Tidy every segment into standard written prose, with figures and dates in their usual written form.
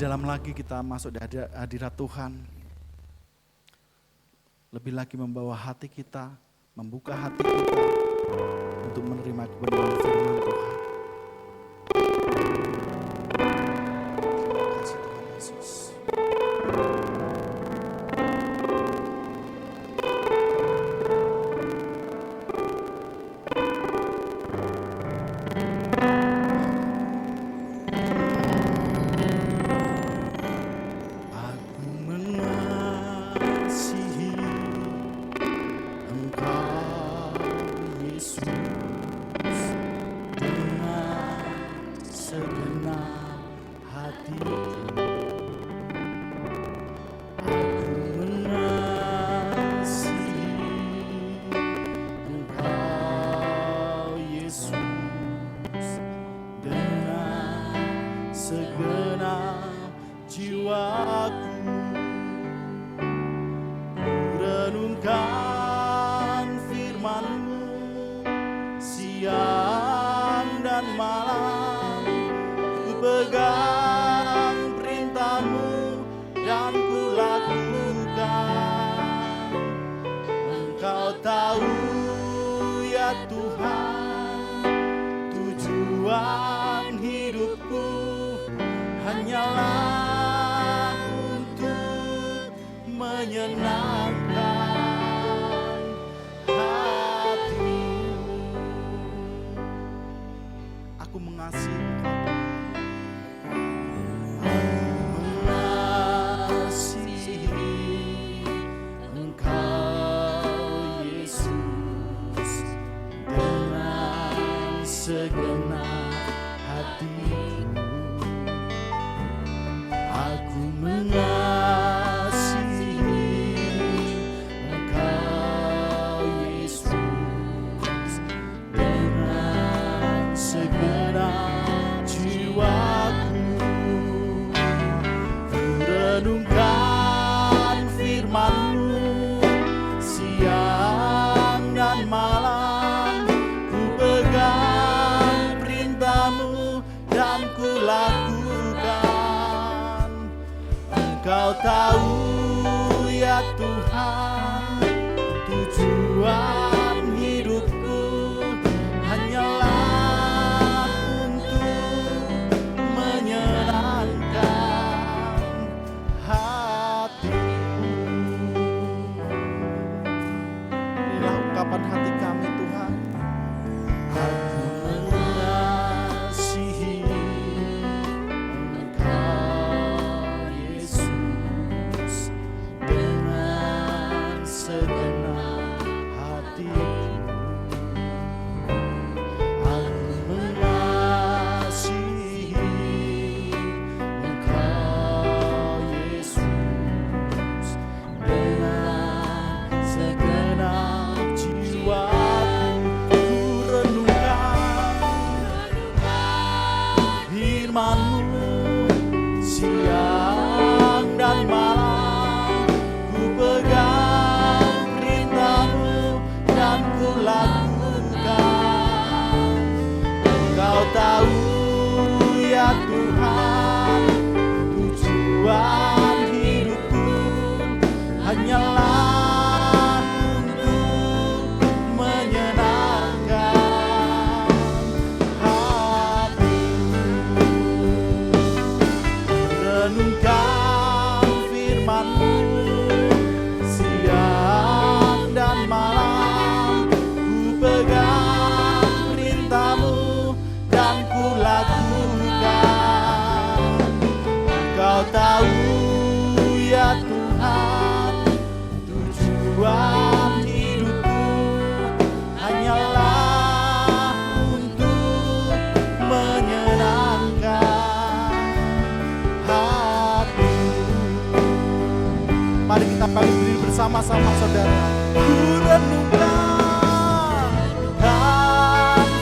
dalam lagi kita masuk di hadirat Tuhan. Lebih lagi membawa hati kita, membuka hati kita untuk menerima kebenaran firman Tuhan. Terima kasih Tuhan Yesus. Bersama-sama saudara, ku renungkan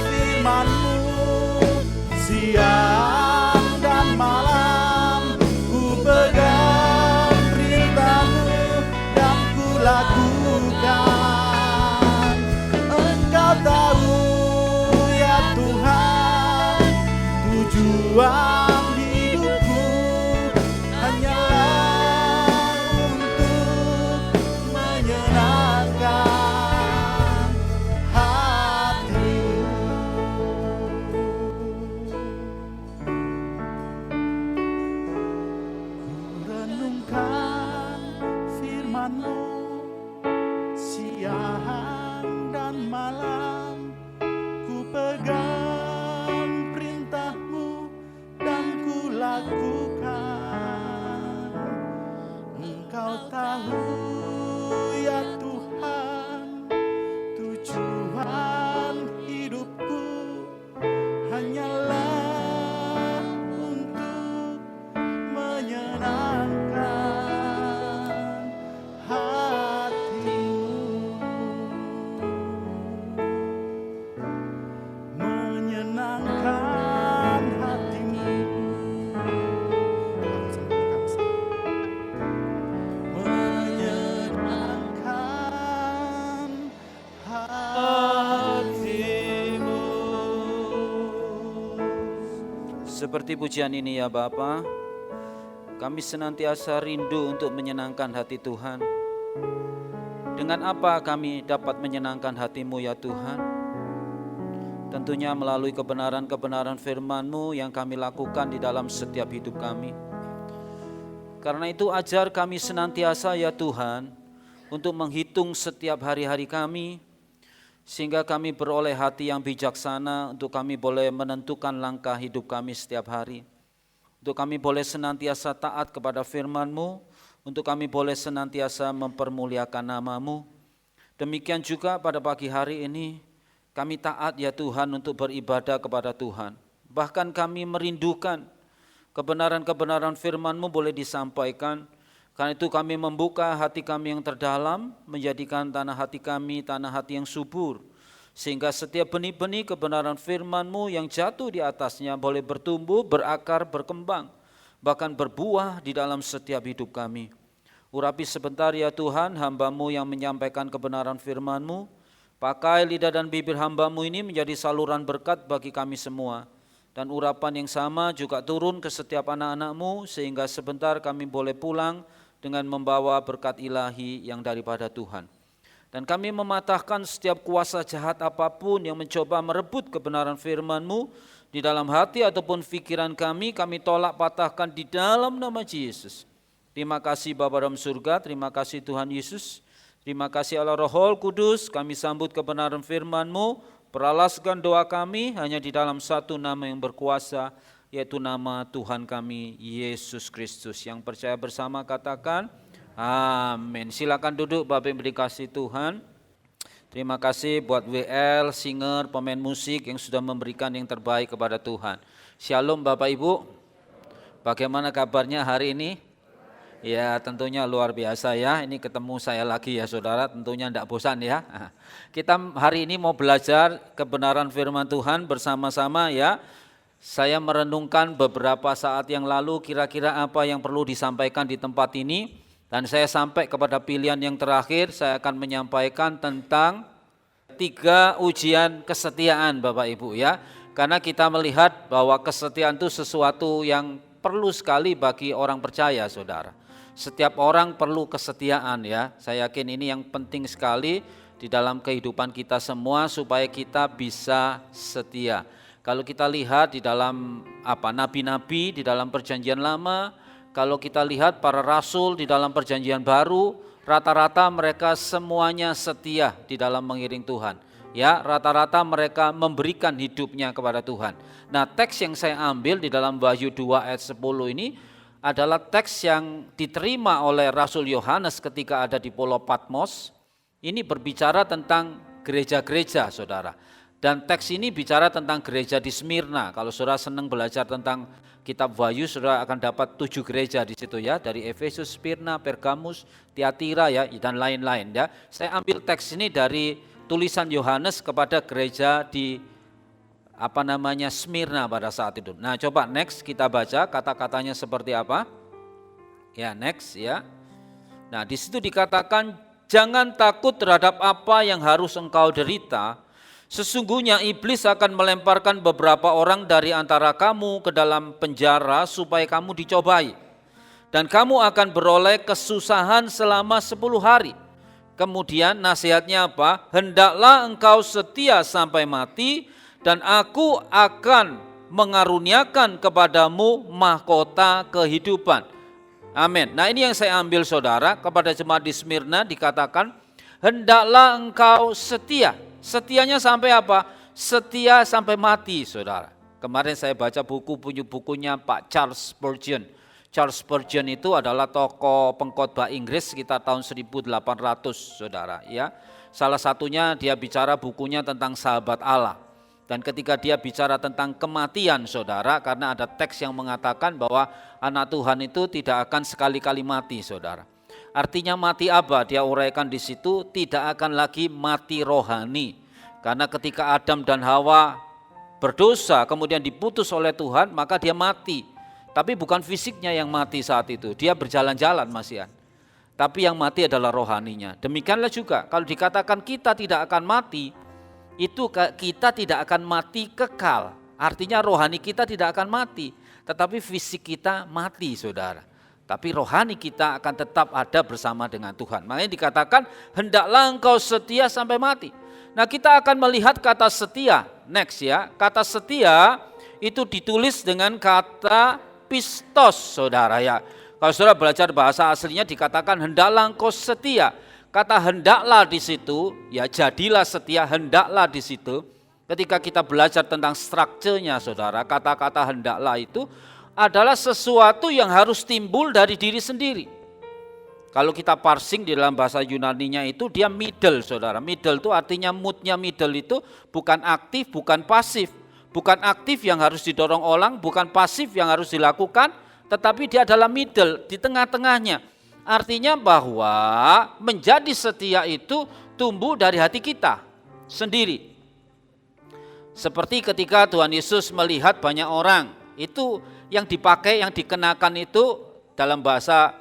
firman-Mu siang dan malam, ku pegang perintah-Mu dan ku lakukan. Engkau tahu ya Tuhan, tujuan hidupku firman-Mu siang dan malam. Ku pegang perintah-Mu dan ku lakukan. Engkau tahu ya Tuhan, tujuan hidupku hanyalah untuk menyenangkan hati-Mu. Menyenangkan hati-Mu. Menyenangkan hati-Mu. Seperti pujian ini ya Bapa, kami senantiasa rindu untuk menyenangkan hati Tuhan. Dengan apa kami dapat menyenangkan hati-Mu ya Tuhan? Tentunya melalui kebenaran-kebenaran firman-Mu yang kami lakukan di dalam setiap hidup kami. Karena itu ajar kami senantiasa ya Tuhan untuk menghitung setiap hari-hari kami, sehingga kami beroleh hati yang bijaksana untuk kami boleh menentukan langkah hidup kami setiap hari. Untuk kami boleh senantiasa taat kepada firman-Mu, untuk kami boleh senantiasa mempermuliakan nama-Mu. Demikian juga pada pagi hari ini, kami taat ya Tuhan untuk beribadah kepada Tuhan. Bahkan kami merindukan kebenaran-kebenaran firman-Mu boleh disampaikan. Karena itu kami membuka hati kami yang terdalam, menjadikan tanah hati kami tanah hati yang subur. Sehingga setiap benih-benih kebenaran firman-Mu yang jatuh di atasnya boleh bertumbuh, berakar, berkembang, bahkan berbuah di dalam setiap hidup kami. Urapi sebentar ya Tuhan hamba-Mu yang menyampaikan kebenaran firman-Mu. Pakai lidah dan bibir hamba-Mu ini menjadi saluran berkat bagi kami semua. Dan urapan yang sama juga turun ke setiap anak-anak-Mu sehingga sebentar kami boleh pulang dengan membawa berkat ilahi yang daripada Tuhan. Dan kami mematahkan setiap kuasa jahat apapun yang mencoba merebut kebenaran firman-Mu di dalam hati ataupun pikiran kami tolak patahkan di dalam nama Yesus. Terima kasih Bapa dalam surga, terima kasih Tuhan Yesus, terima kasih Allah Roh Kudus, kami sambut kebenaran firman-Mu, peralaskan doa kami hanya di dalam satu nama yang berkuasa, yaitu nama Tuhan kami Yesus Kristus. Yang percaya bersama katakan amin. Silakan duduk Bapak Ibu dikasih Tuhan. Terima kasih buat WL, singer, pemain musik yang sudah memberikan yang terbaik kepada Tuhan. Shalom Bapak Ibu. Bagaimana kabarnya hari ini? Ya tentunya luar biasa ya. Ini ketemu saya lagi ya saudara, tentunya tidak bosan ya. Kita hari ini mau belajar kebenaran firman Tuhan bersama-sama ya. Saya merenungkan beberapa saat yang lalu kira-kira apa yang perlu disampaikan di tempat ini. Dan saya sampai kepada pilihan yang terakhir, saya akan menyampaikan tentang 3 ujian kesetiaan Bapak Ibu ya. Karena kita melihat bahwa kesetiaan itu sesuatu yang perlu sekali bagi orang percaya saudara. Setiap orang perlu kesetiaan ya. Saya yakin ini yang penting sekali di dalam kehidupan kita semua supaya kita bisa setia. Kalau kita lihat di dalam nabi-nabi di dalam perjanjian lama, kalau kita lihat para rasul di dalam perjanjian baru, rata-rata mereka semuanya setia di dalam mengiring Tuhan. Ya, rata-rata mereka memberikan hidupnya kepada Tuhan. Nah, teks yang saya ambil di dalam Wahyu 2 ayat 10 ini adalah teks yang diterima oleh Rasul Yohanes ketika ada di Pulau Patmos. Ini berbicara tentang gereja-gereja, saudara. Dan teks ini bicara tentang gereja di Smyrna. Kalau saudara senang belajar tentang kitab Wahyu, saudara akan dapat 7 gereja di situ ya, dari Efesus, Smyrna, Pergamus, Tiatira ya, dan lain-lain ya. Saya ambil teks ini dari tulisan Yohanes kepada gereja di Smyrna pada saat itu. Nah, coba next kita baca kata-katanya seperti apa. Ya, next ya. Nah, di situ dikatakan jangan takut terhadap apa yang harus engkau derita. Sesungguhnya iblis akan melemparkan beberapa orang dari antara kamu ke dalam penjara supaya kamu dicobai. Dan kamu akan beroleh kesusahan selama 10 hari. Kemudian nasihatnya apa? Hendaklah engkau setia sampai mati dan aku akan mengaruniakan kepadamu mahkota kehidupan. Amin. Nah ini yang saya ambil saudara, kepada jemaat di Smyrna dikatakan, hendaklah engkau setia. Setianya sampai apa? Setia sampai mati saudara. Kemarin saya baca bukunya Pak Charles Spurgeon. Charles Spurgeon itu adalah tokoh pengkhotbah Inggris sekitar tahun 1800 saudara ya. Salah satunya dia bicara bukunya tentang sahabat Allah. Dan ketika dia bicara tentang kematian saudara, karena ada teks yang mengatakan bahwa anak Tuhan itu tidak akan sekali-kali mati saudara. Artinya mati apa? Dia uraikan di situ, tidak akan lagi mati rohani. Karena ketika Adam dan Hawa berdosa kemudian diputus oleh Tuhan, maka dia mati. Tapi bukan fisiknya yang mati saat itu, dia berjalan-jalan masihan. Tapi yang mati adalah rohaninya. Demikianlah juga kalau dikatakan kita tidak akan mati, itu kita tidak akan mati kekal. Artinya rohani kita tidak akan mati, tetapi fisik kita mati saudara. Tapi rohani kita akan tetap ada bersama dengan Tuhan. Makanya dikatakan hendaklah engkau setia sampai mati. Nah kita akan melihat kata setia, next ya. Kata setia itu ditulis dengan kata pistos saudara ya. Kalau saudara belajar bahasa aslinya dikatakan hendaklah engkau setia. Kata hendaklah di situ, ya jadilah setia, hendaklah di situ. Ketika kita belajar tentang strukturnya saudara, kata-kata hendaklah itu adalah sesuatu yang harus timbul dari diri sendiri. Kalau kita parsing di dalam bahasa Yunaninya itu dia middle saudara. Middle itu artinya moodnya middle itu bukan aktif, bukan pasif. Bukan aktif yang harus didorong orang, bukan pasif yang harus dilakukan, tetapi dia adalah middle, di tengah-tengahnya. Artinya bahwa menjadi setia itu tumbuh dari hati kita sendiri. Seperti ketika Tuhan Yesus melihat banyak orang, itu yang dipakai, yang dikenakan itu dalam bahasa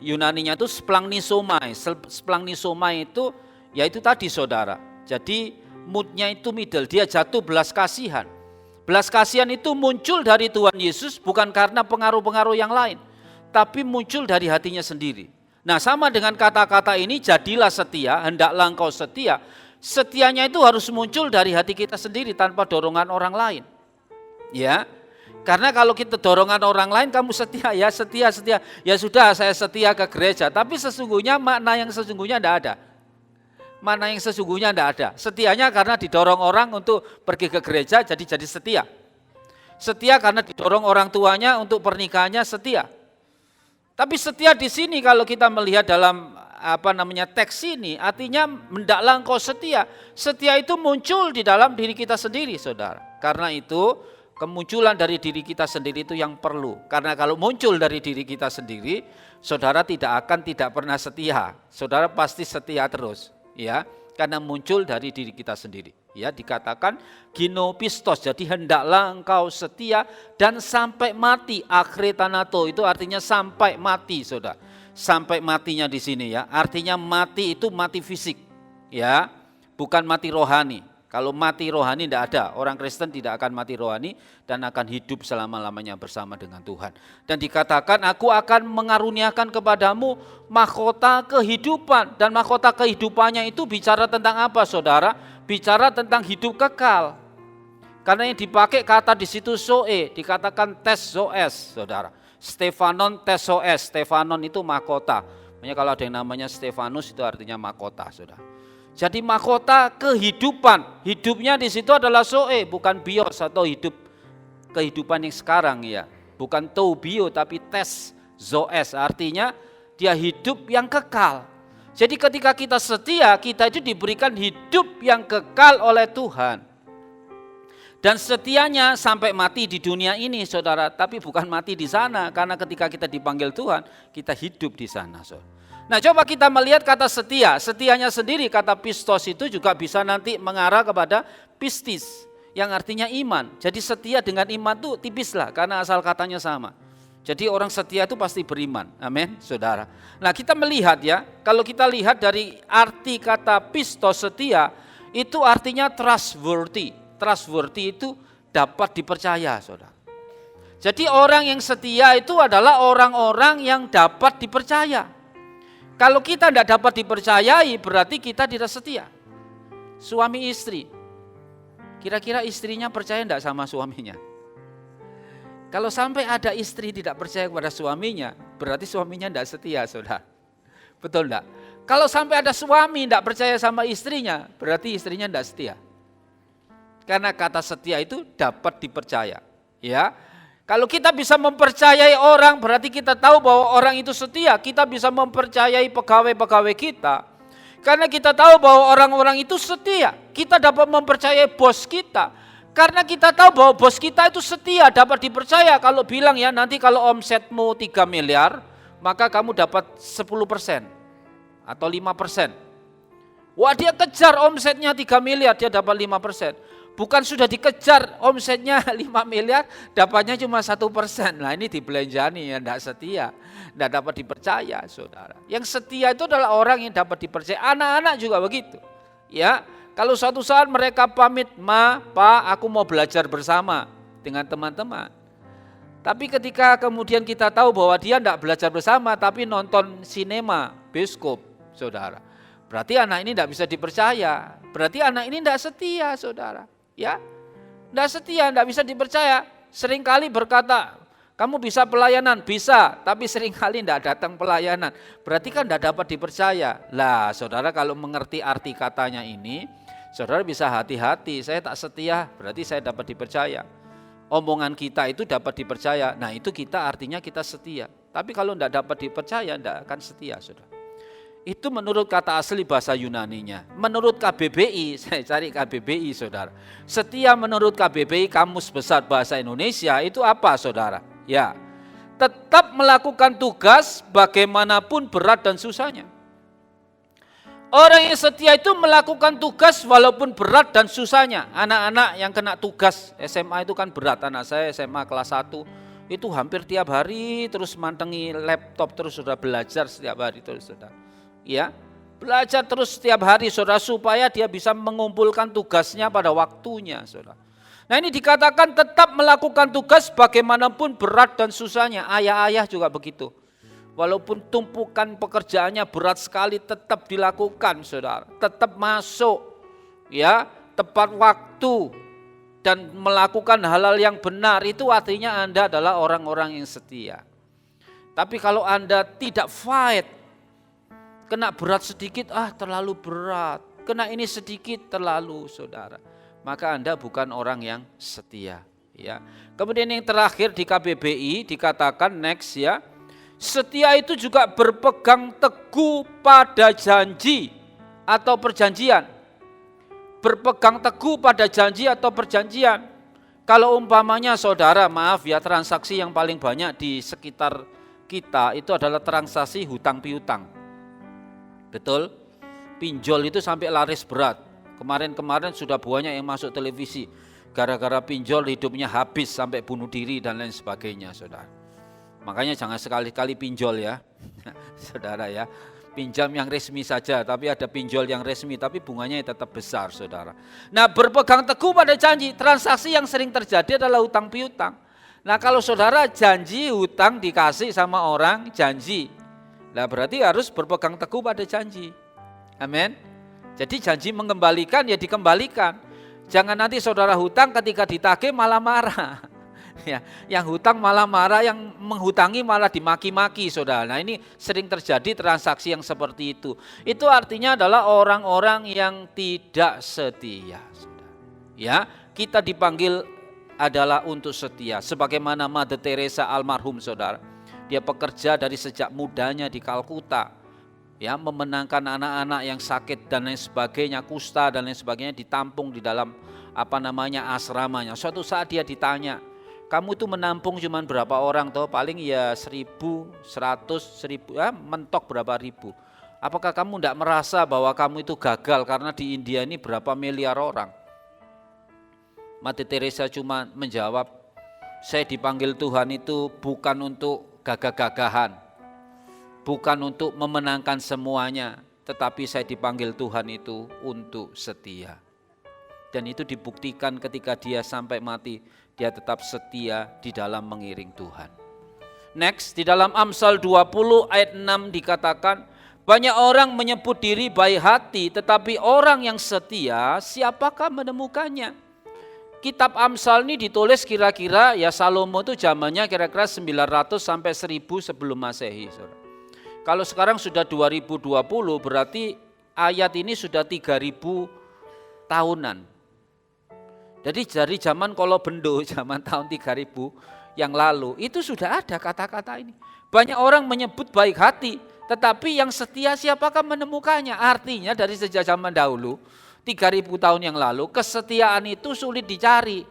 Yunaninya itu splagnisomai. Splagnisomai itu yaitu tadi saudara. Jadi moodnya itu middle, dia jatuh belas kasihan. Belas kasihan itu muncul dari Tuhan Yesus bukan karena pengaruh-pengaruh yang lain, tapi muncul dari hatinya sendiri. Nah sama dengan kata-kata ini, jadilah setia, hendaklah engkau setia. Setianya itu harus muncul dari hati kita sendiri tanpa dorongan orang lain. Ya, karena kalau kita dorongan orang lain, kamu setia ya, setia. Ya sudah saya setia ke gereja, tapi sesungguhnya makna yang sesungguhnya tidak ada. Makna yang sesungguhnya tidak ada. Setianya karena didorong orang untuk pergi ke gereja, jadi setia. Setia karena didorong orang tuanya untuk pernikahannya, setia. Tapi setia di sini kalau kita melihat dalam teks ini, artinya hendaklah engkau setia. Setia itu muncul di dalam diri kita sendiri, saudara. Karena itu kemunculan dari diri kita sendiri itu yang perlu. Karena kalau muncul dari diri kita sendiri, saudara tidak pernah setia. Saudara pasti setia terus, ya. Karena muncul dari diri kita sendiri. Ya, dikatakan ginopistos, jadi hendaklah engkau setia dan sampai mati. Akhretanato itu artinya sampai mati, saudara. Sampai matinya di sini ya, artinya mati itu mati fisik, ya, bukan mati rohani. Kalau mati rohani tidak ada, orang Kristen tidak akan mati rohani dan akan hidup selama-lamanya bersama dengan Tuhan. Dan dikatakan aku akan mengaruniakan kepadamu mahkota kehidupan, dan mahkota kehidupannya itu bicara tentang apa, saudara? Bicara tentang hidup kekal. Karena yang dipakai kata di situ zoe, dikatakan tes zoes, saudara. Stefanon tes zoes, Stefanon itu mahkota. Makanya kalau ada yang namanya Stefanus itu artinya mahkota, saudara. Jadi mahkota kehidupan, hidupnya di situ adalah zoe, bukan bios atau kehidupan yang sekarang ya. Bukan to bio tapi tes zoes, artinya dia hidup yang kekal. Jadi ketika kita setia, kita itu diberikan hidup yang kekal oleh Tuhan. Dan setianya sampai mati di dunia ini, saudara, tapi bukan mati di sana, karena ketika kita dipanggil Tuhan, kita hidup di sana, saudara. Nah, coba kita melihat kata setia. Setianya sendiri, kata pistos itu juga bisa nanti mengarah kepada pistis, yang artinya iman. Jadi setia dengan iman itu tipislah, karena asal katanya sama. Jadi orang setia itu pasti beriman, amin, saudara. Nah kita melihat ya, kalau kita lihat dari arti kata pistos setia, itu artinya trustworthy. Trustworthy itu dapat dipercaya, saudara. Jadi orang yang setia itu adalah orang-orang yang dapat dipercaya. Kalau kita tidak dapat dipercayai, berarti kita tidak setia. Suami istri, kira-kira istrinya percaya tidak sama suaminya? Kalau sampai ada istri tidak percaya kepada suaminya, berarti suaminya tidak setia, saudara. Betul enggak? Kalau sampai ada suami tidak percaya sama istrinya, berarti istrinya tidak setia. Karena kata setia itu dapat dipercaya. Ya, kalau kita bisa mempercayai orang, berarti kita tahu bahwa orang itu setia. Kita bisa mempercayai pegawai-pegawai kita. Karena kita tahu bahwa orang-orang itu setia. Kita dapat mempercayai bos kita. Karena kita tahu bahwa bos kita itu setia, dapat dipercaya. Kalau bilang ya nanti kalau omsetmu 3 miliar, maka kamu dapat 10% atau 5%. Wah, dia kejar omsetnya 3 miliar, dia dapat 5%. Bukan sudah dikejar omsetnya 5 miliar, dapatnya cuma 1%. Nah ini dibelanjani, ya tidak setia, tidak dapat dipercaya, saudara. Yang setia itu adalah orang yang dapat dipercaya. Anak-anak juga begitu. Ya, kalau suatu saat mereka pamit, Ma, Pa, aku mau belajar bersama dengan teman-teman. Tapi ketika kemudian kita tahu bahwa dia tidak belajar bersama, tapi nonton sinema, bioskop, saudara. Berarti anak ini tidak bisa dipercaya. Berarti anak ini tidak setia, saudara. Ya, tidak setia, tidak bisa dipercaya. Seringkali berkata, kamu bisa pelayanan, bisa, tapi seringkali tidak datang pelayanan. Berarti kan tidak dapat dipercaya. Lah, saudara kalau mengerti arti katanya ini, saudara bisa hati-hati. Saya tak setia, berarti saya dapat dipercaya. Omongan kita itu dapat dipercaya. Nah, itu kita artinya kita setia. Tapi kalau tidak dapat dipercaya, tidak akan setia, saudara. Itu menurut kata asli bahasa Yunaninya. Menurut KBBI, saya cari KBBI, saudara. Setia menurut KBBI, Kamus Besar Bahasa Indonesia, itu apa, saudara? Ya, tetap melakukan tugas bagaimanapun berat dan susahnya. Orang yang setia itu melakukan tugas walaupun berat dan susahnya. Anak-anak yang kena tugas SMA itu kan berat. Anak saya SMA kelas 1 itu hampir tiap hari terus mantengi laptop, terus sudah belajar setiap hari terus, saudara. Ya, belajar terus setiap hari, saudara, supaya dia bisa mengumpulkan tugasnya pada waktunya, saudara. Nah ini dikatakan tetap melakukan tugas bagaimanapun berat dan susahnya. Ayah-ayah juga begitu. Walaupun tumpukan pekerjaannya berat sekali, tetap dilakukan, saudara. Tetap masuk, ya, tepat waktu dan melakukan hal-hal yang benar. Itu artinya Anda adalah orang-orang yang setia. Tapi kalau Anda tidak fight, kena berat sedikit, terlalu berat. Kena ini sedikit, terlalu, saudara. Maka Anda bukan orang yang setia. Ya. Kemudian yang terakhir di KBBI dikatakan next, ya. Setia itu juga berpegang teguh pada janji atau perjanjian. Berpegang teguh pada janji atau perjanjian. Kalau umpamanya saudara, maaf ya, transaksi yang paling banyak di sekitar kita itu adalah transaksi hutang piutang. Betul? Pinjol itu sampai laris berat. Kemarin-kemarin sudah banyak yang masuk televisi. Gara-gara pinjol hidupnya habis sampai bunuh diri dan lain sebagainya, saudara. Makanya jangan sekali-kali pinjol ya, saudara ya. Pinjam yang resmi saja, tapi ada pinjol yang resmi, tapi bunganya tetap besar, saudara. Nah, berpegang teguh pada janji, transaksi yang sering terjadi adalah hutang piutang. Nah, kalau saudara janji hutang dikasih sama orang, janji. Nah, berarti harus berpegang teguh pada janji. Amin. Jadi janji mengembalikan ya dikembalikan. Jangan nanti saudara hutang ketika ditagih malah marah. Ya, yang hutang malah marah, yang menghutangi malah dimaki-maki, saudara. Nah ini sering terjadi transaksi yang seperti itu. Itu artinya adalah orang-orang yang tidak setia, saudara. Ya, kita dipanggil adalah untuk setia. Sebagaimana Mother Teresa almarhum, saudara. Dia bekerja dari sejak mudanya di Kalkuta. Ya, memenangkan anak-anak yang sakit dan lain sebagainya, kusta dan lain sebagainya, ditampung di dalam asramanya. Suatu saat dia ditanya, kamu itu menampung cuma berapa orang toh? Paling ya 1.000, 100, 1.000, ya mentok berapa ribu. Apakah kamu tidak merasa bahwa kamu itu gagal karena di India ini berapa miliar orang? Mother Teresa cuma menjawab, saya dipanggil Tuhan itu bukan untuk gagah-gagahan, bukan untuk memenangkan semuanya, tetapi saya dipanggil Tuhan itu untuk setia. Dan itu dibuktikan ketika dia sampai mati, dia tetap setia di dalam mengiring Tuhan. Next, di dalam Amsal 20 ayat 6 dikatakan, banyak orang menyebut diri baik hati, tetapi orang yang setia siapakah menemukannya? Kitab Amsal ini ditulis kira-kira ya Salomo itu zamannya kira-kira 900 sampai 1000 sebelum Masehi. Saudara. Kalau sekarang sudah 2020 berarti ayat ini sudah 3000 tahunan. Jadi dari zaman Kolobendo, zaman tahun 3000 yang lalu itu sudah ada kata-kata ini. Banyak orang menyebut baik hati, tetapi yang setia siapakah menemukannya? Artinya dari sejak zaman dahulu 3000 tahun yang lalu, kesetiaan itu sulit dicari.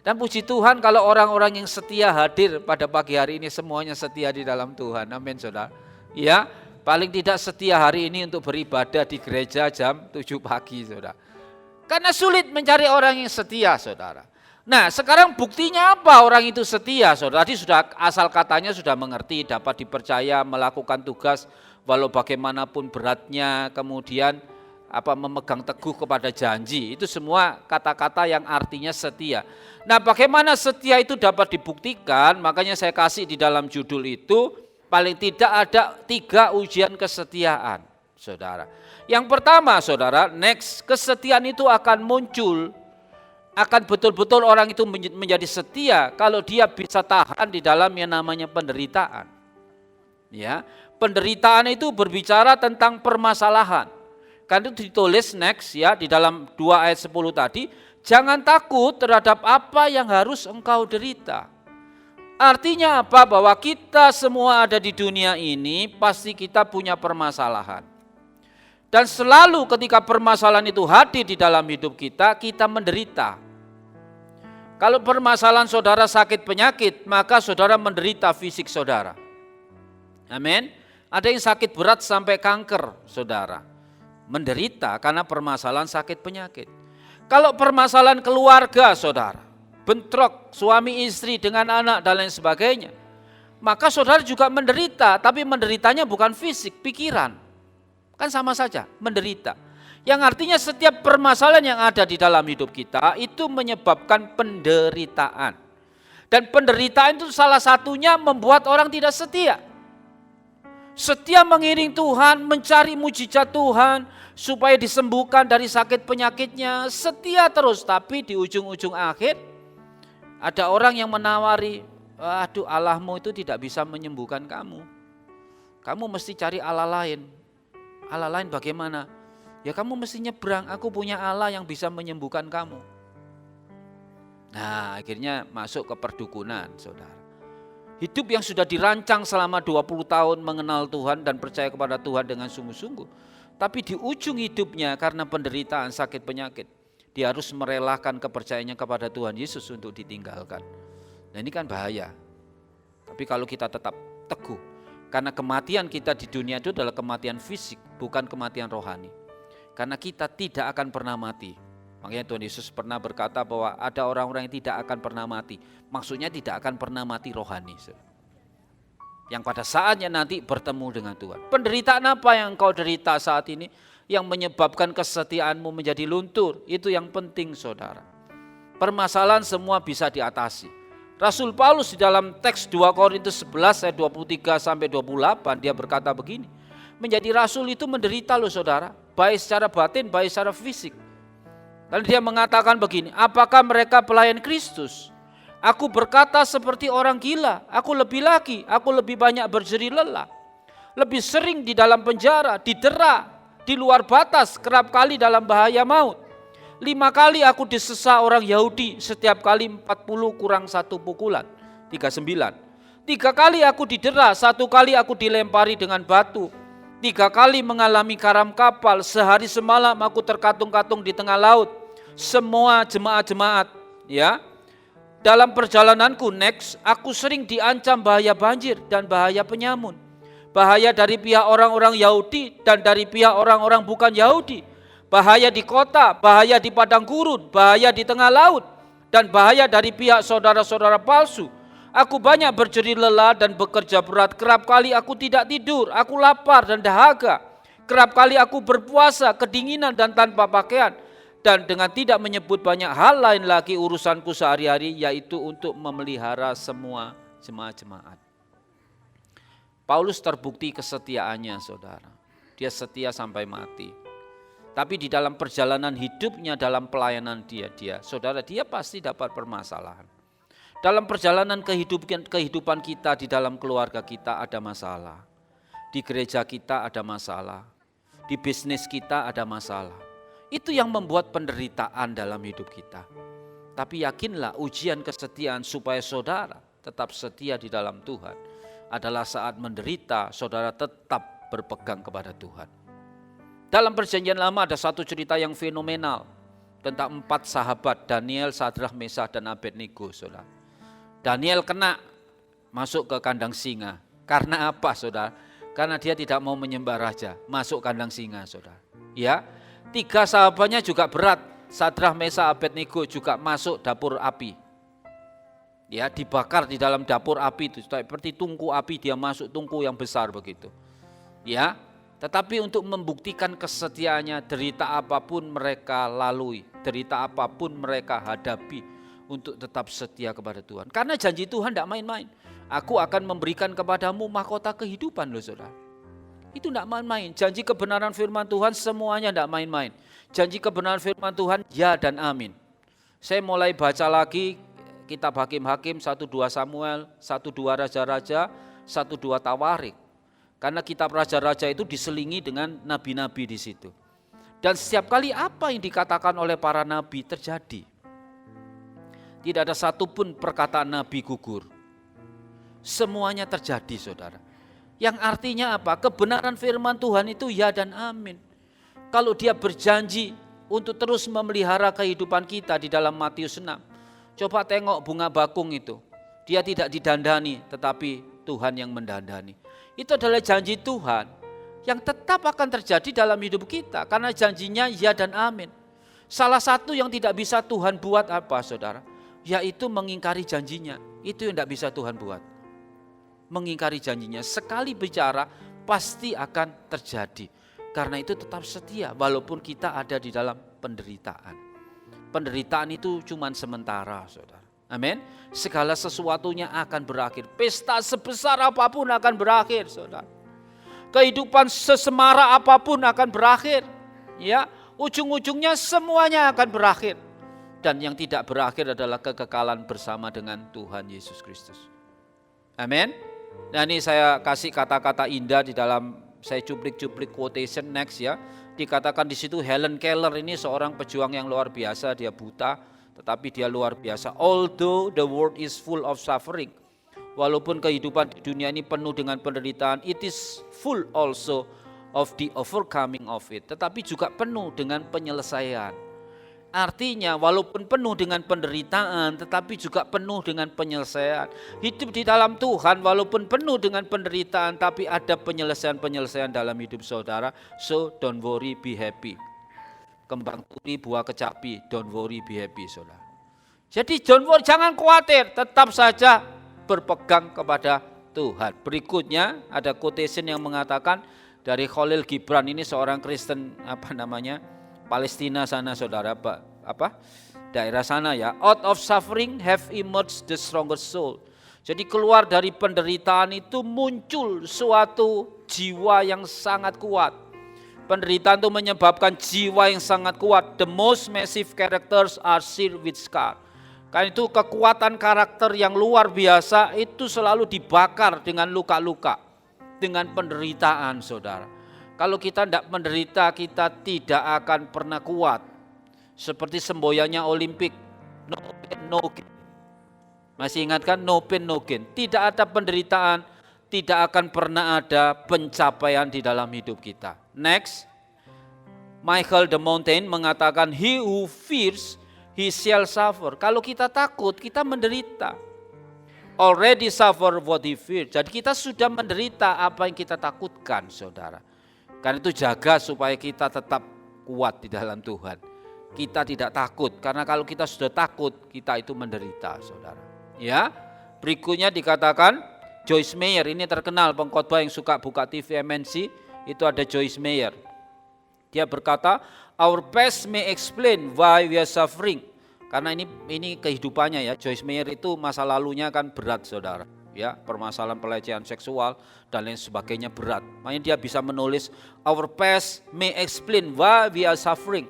Dan puji Tuhan kalau orang-orang yang setia hadir pada pagi hari ini semuanya setia di dalam Tuhan. Amin, saudara. Ya, paling tidak setia hari ini untuk beribadah di gereja jam 7 pagi, saudara. Karena sulit mencari orang yang setia, saudara. Nah, sekarang buktinya apa orang itu setia, saudara? Tadi sudah asal katanya sudah mengerti, dapat dipercaya, melakukan tugas walau bagaimanapun beratnya, kemudian memegang teguh kepada janji. Itu semua kata-kata yang artinya setia. Nah, bagaimana setia itu dapat dibuktikan? Makanya saya kasih di dalam judul itu paling tidak ada 3 ujian kesetiaan, saudara. Yang pertama, saudara, kesetiaan itu akan muncul, akan betul-betul orang itu menjadi setia kalau dia bisa tahan di dalam yang namanya penderitaan. Ya, penderitaan itu berbicara tentang permasalahan. Kan itu ditulis ya di dalam 2 ayat 10 tadi, jangan takut terhadap apa yang harus engkau derita. Artinya apa? Bahwa kita semua ada di dunia ini pasti kita punya permasalahan. Dan selalu ketika permasalahan itu hadir di dalam hidup kita, kita menderita. Kalau permasalahan saudara sakit penyakit, maka saudara menderita fisik saudara. Amin. Ada yang sakit berat sampai kanker, saudara. Menderita karena permasalahan sakit penyakit. Kalau permasalahan keluarga, saudara, bentrok suami istri dengan anak dan lain sebagainya, maka saudara juga menderita, tapi menderitanya bukan fisik, pikiran. Kan sama saja, menderita. Yang artinya setiap permasalahan yang ada di dalam hidup kita itu menyebabkan penderitaan. Dan penderitaan itu salah satunya membuat orang tidak setia. Setia mengiring Tuhan, mencari mujizat Tuhan supaya disembuhkan dari sakit penyakitnya, setia terus. Tapi di ujung-ujung akhir ada orang yang menawari, aduh Allahmu itu tidak bisa menyembuhkan kamu. Kamu mesti cari Allah lain. Allah lain bagaimana? Ya kamu mesti nyebrang, aku punya Allah yang bisa menyembuhkan kamu. Nah, akhirnya masuk ke perdukunan, saudara. Hidup yang sudah dirancang selama 20 tahun mengenal Tuhan dan percaya kepada Tuhan dengan sungguh-sungguh. Tapi di ujung hidupnya karena penderitaan sakit penyakit, dia harus merelakan kepercayaannya kepada Tuhan Yesus untuk ditinggalkan. Nah ini kan bahaya. Tapi kalau kita tetap teguh, karena kematian kita di dunia itu adalah kematian fisik, bukan kematian rohani. Karena kita tidak akan pernah mati. Makanya Tuhan Yesus pernah berkata bahwa ada orang-orang yang tidak akan pernah mati. Maksudnya tidak akan pernah mati rohani. Yang pada saatnya nanti bertemu dengan Tuhan. Penderitaan apa yang kau derita saat ini? Yang menyebabkan kesetiaanmu menjadi luntur. Itu yang penting, saudara. Permasalahan semua bisa diatasi. Rasul Paulus di dalam teks 2 Korintus 11 ayat 23 sampai 28 dia berkata begini. Menjadi rasul itu menderita loh saudara. Baik secara batin, baik secara fisik. Lalu dia mengatakan begini, apakah mereka pelayan Kristus? Aku berkata seperti orang gila, aku lebih banyak berjeri lelah. Lebih sering di dalam penjara, didera, di luar batas, kerap kali dalam bahaya maut. 5 kali aku disesa orang Yahudi, setiap kali 40 kurang 1 pukulan, 39. 3 kali aku didera, 1 kali aku dilempari dengan batu. 3 kali mengalami karam kapal, sehari semalam aku terkatung-katung di tengah laut. Semua jemaat-jemaat, ya. Dalam perjalananku aku sering diancam bahaya banjir dan bahaya penyamun. Bahaya dari pihak orang-orang Yahudi dan dari pihak orang-orang bukan Yahudi. Bahaya di kota, bahaya di padang gurun, bahaya di tengah laut, dan bahaya dari pihak saudara-saudara palsu. Aku banyak berjeri lelah dan bekerja berat. Kerap kali aku tidak tidur, aku lapar dan dahaga. Kerap kali aku berpuasa, kedinginan dan tanpa pakaian. Dan dengan tidak menyebut banyak hal lain lagi urusanku sehari-hari, yaitu untuk memelihara semua jemaat-jemaat. Paulus terbukti kesetiaannya, saudara. Dia setia sampai mati. Tapi di dalam perjalanan hidupnya, dalam pelayanan dia saudara, dia pasti dapat permasalahan. Dalam perjalanan kehidupan kita, di dalam keluarga kita ada masalah. Di gereja kita ada masalah. Di bisnis kita ada masalah. Itu yang membuat penderitaan dalam hidup kita. Tapi yakinlah ujian kesetiaan supaya saudara tetap setia di dalam Tuhan adalah saat menderita, saudara tetap berpegang kepada Tuhan. Dalam perjanjian lama ada satu cerita yang fenomenal tentang 4 sahabat, Daniel, Sadrah, Mesah, dan Abednego, saudara. Daniel kena masuk ke kandang singa. Karena apa, saudara? Karena dia tidak mau menyembah raja, masuk kandang singa, saudara. Ya, 3 sahabatnya juga berat, Sadrah, Mesah, Abednego juga masuk dapur api. Ya, dibakar di dalam dapur api itu, seperti tungku api, dia masuk tungku yang besar begitu. Ya, tetapi untuk membuktikan kesetiaannya, derita apapun mereka lalui, derita apapun mereka hadapi untuk tetap setia kepada Tuhan. Karena janji Tuhan tidak main-main. Aku akan memberikan kepadamu mahkota kehidupan loh saudara. Itu tidak main-main. Janji kebenaran firman Tuhan semuanya tidak main-main. Janji kebenaran firman Tuhan ya dan amin. Saya mulai baca lagi kitab Hakim-Hakim, 1-2 Samuel, 1-2 Raja-Raja, 1-2 Tawarik. Karena kitab Raja-Raja itu diselingi dengan nabi-nabi di situ. Dan setiap kali apa yang dikatakan oleh para nabi terjadi. Tidak ada satupun perkataan nabi gugur. Semuanya terjadi saudara. Yang artinya apa? Kebenaran firman Tuhan itu ya dan amin. Kalau dia berjanji untuk terus memelihara kehidupan kita di dalam Matius 6. Coba tengok bunga bakung itu. Dia tidak didandani tetapi Tuhan yang mendandani. Itu adalah janji Tuhan yang tetap akan terjadi dalam hidup kita. Karena janjinya ya dan amin. Salah satu yang tidak bisa Tuhan buat apa saudara? Yaitu mengingkari janjinya. Itu yang tidak bisa Tuhan buat. Mengingkari janjinya. Sekali bicara pasti akan terjadi. Karena itu tetap setia walaupun kita ada di dalam penderitaan. Penderitaan itu cuma sementara saudara. Amin. Segala sesuatunya akan berakhir. Pesta sebesar apapun akan berakhir saudara. Kehidupan sesemara apapun akan berakhir. Ya, ujung-ujungnya semuanya akan berakhir. Dan yang tidak berakhir adalah kekekalan bersama dengan Tuhan Yesus Kristus. Amin. Nah ini saya kasih kata-kata indah di dalam, saya cuplik-cuplik quotation next ya. Dikatakan di situ Helen Keller ini seorang pejuang yang luar biasa, dia buta tetapi dia luar biasa. Although the world is full of suffering, walaupun kehidupan di dunia ini penuh dengan penderitaan, it is full also of the overcoming of it. Tetapi juga penuh dengan penyelesaian. Artinya walaupun penuh dengan penderitaan tetapi juga penuh dengan penyelesaian. Hidup di dalam Tuhan walaupun penuh dengan penderitaan tapi ada penyelesaian-penyelesaian dalam hidup saudara. So don't worry, be happy. Kembang turi buah kecapi, don't worry, be happy saudara. Jadi don't worry, jangan khawatir, tetap saja berpegang kepada Tuhan. Berikutnya ada quotation yang mengatakan dari Khalil Gibran, ini seorang Kristen Palestina sana saudara, daerah sana ya. Out of suffering have emerged the strongest soul. Jadi keluar dari penderitaan itu muncul suatu jiwa yang sangat kuat. Penderitaan itu menyebabkan jiwa yang sangat kuat. The most massive characters are seared with scar. Karena itu kekuatan karakter yang luar biasa itu selalu dibakar dengan luka-luka, dengan penderitaan saudara. Kalau kita tidak menderita, kita tidak akan pernah kuat. Seperti semboyannya Olimpik, no pain, no gain. Masih ingat kan? No pain, no gain. Tidak ada penderitaan, tidak akan pernah ada pencapaian di dalam hidup kita. Next, Michael de Montaigne mengatakan, he who fears, he shall suffer. Kalau kita takut, kita menderita. Already suffer what he feared. Jadi kita sudah menderita apa yang kita takutkan saudara. Karena itu jaga supaya kita tetap kuat di dalam Tuhan. Kita tidak takut, karena kalau kita sudah takut, kita itu menderita saudara. Ya, berikutnya dikatakan Joyce Meyer, ini terkenal pengkhotbah yang suka buka TV MNC, itu ada Joyce Meyer. Dia berkata, our past may explain why we are suffering. Karena ini kehidupannya ya, Joyce Meyer itu masa lalunya kan berat saudara. ya, permasalahan pelecehan seksual dan lain sebagainya berat. Makanya dia bisa menulis, our past may explain why we are suffering.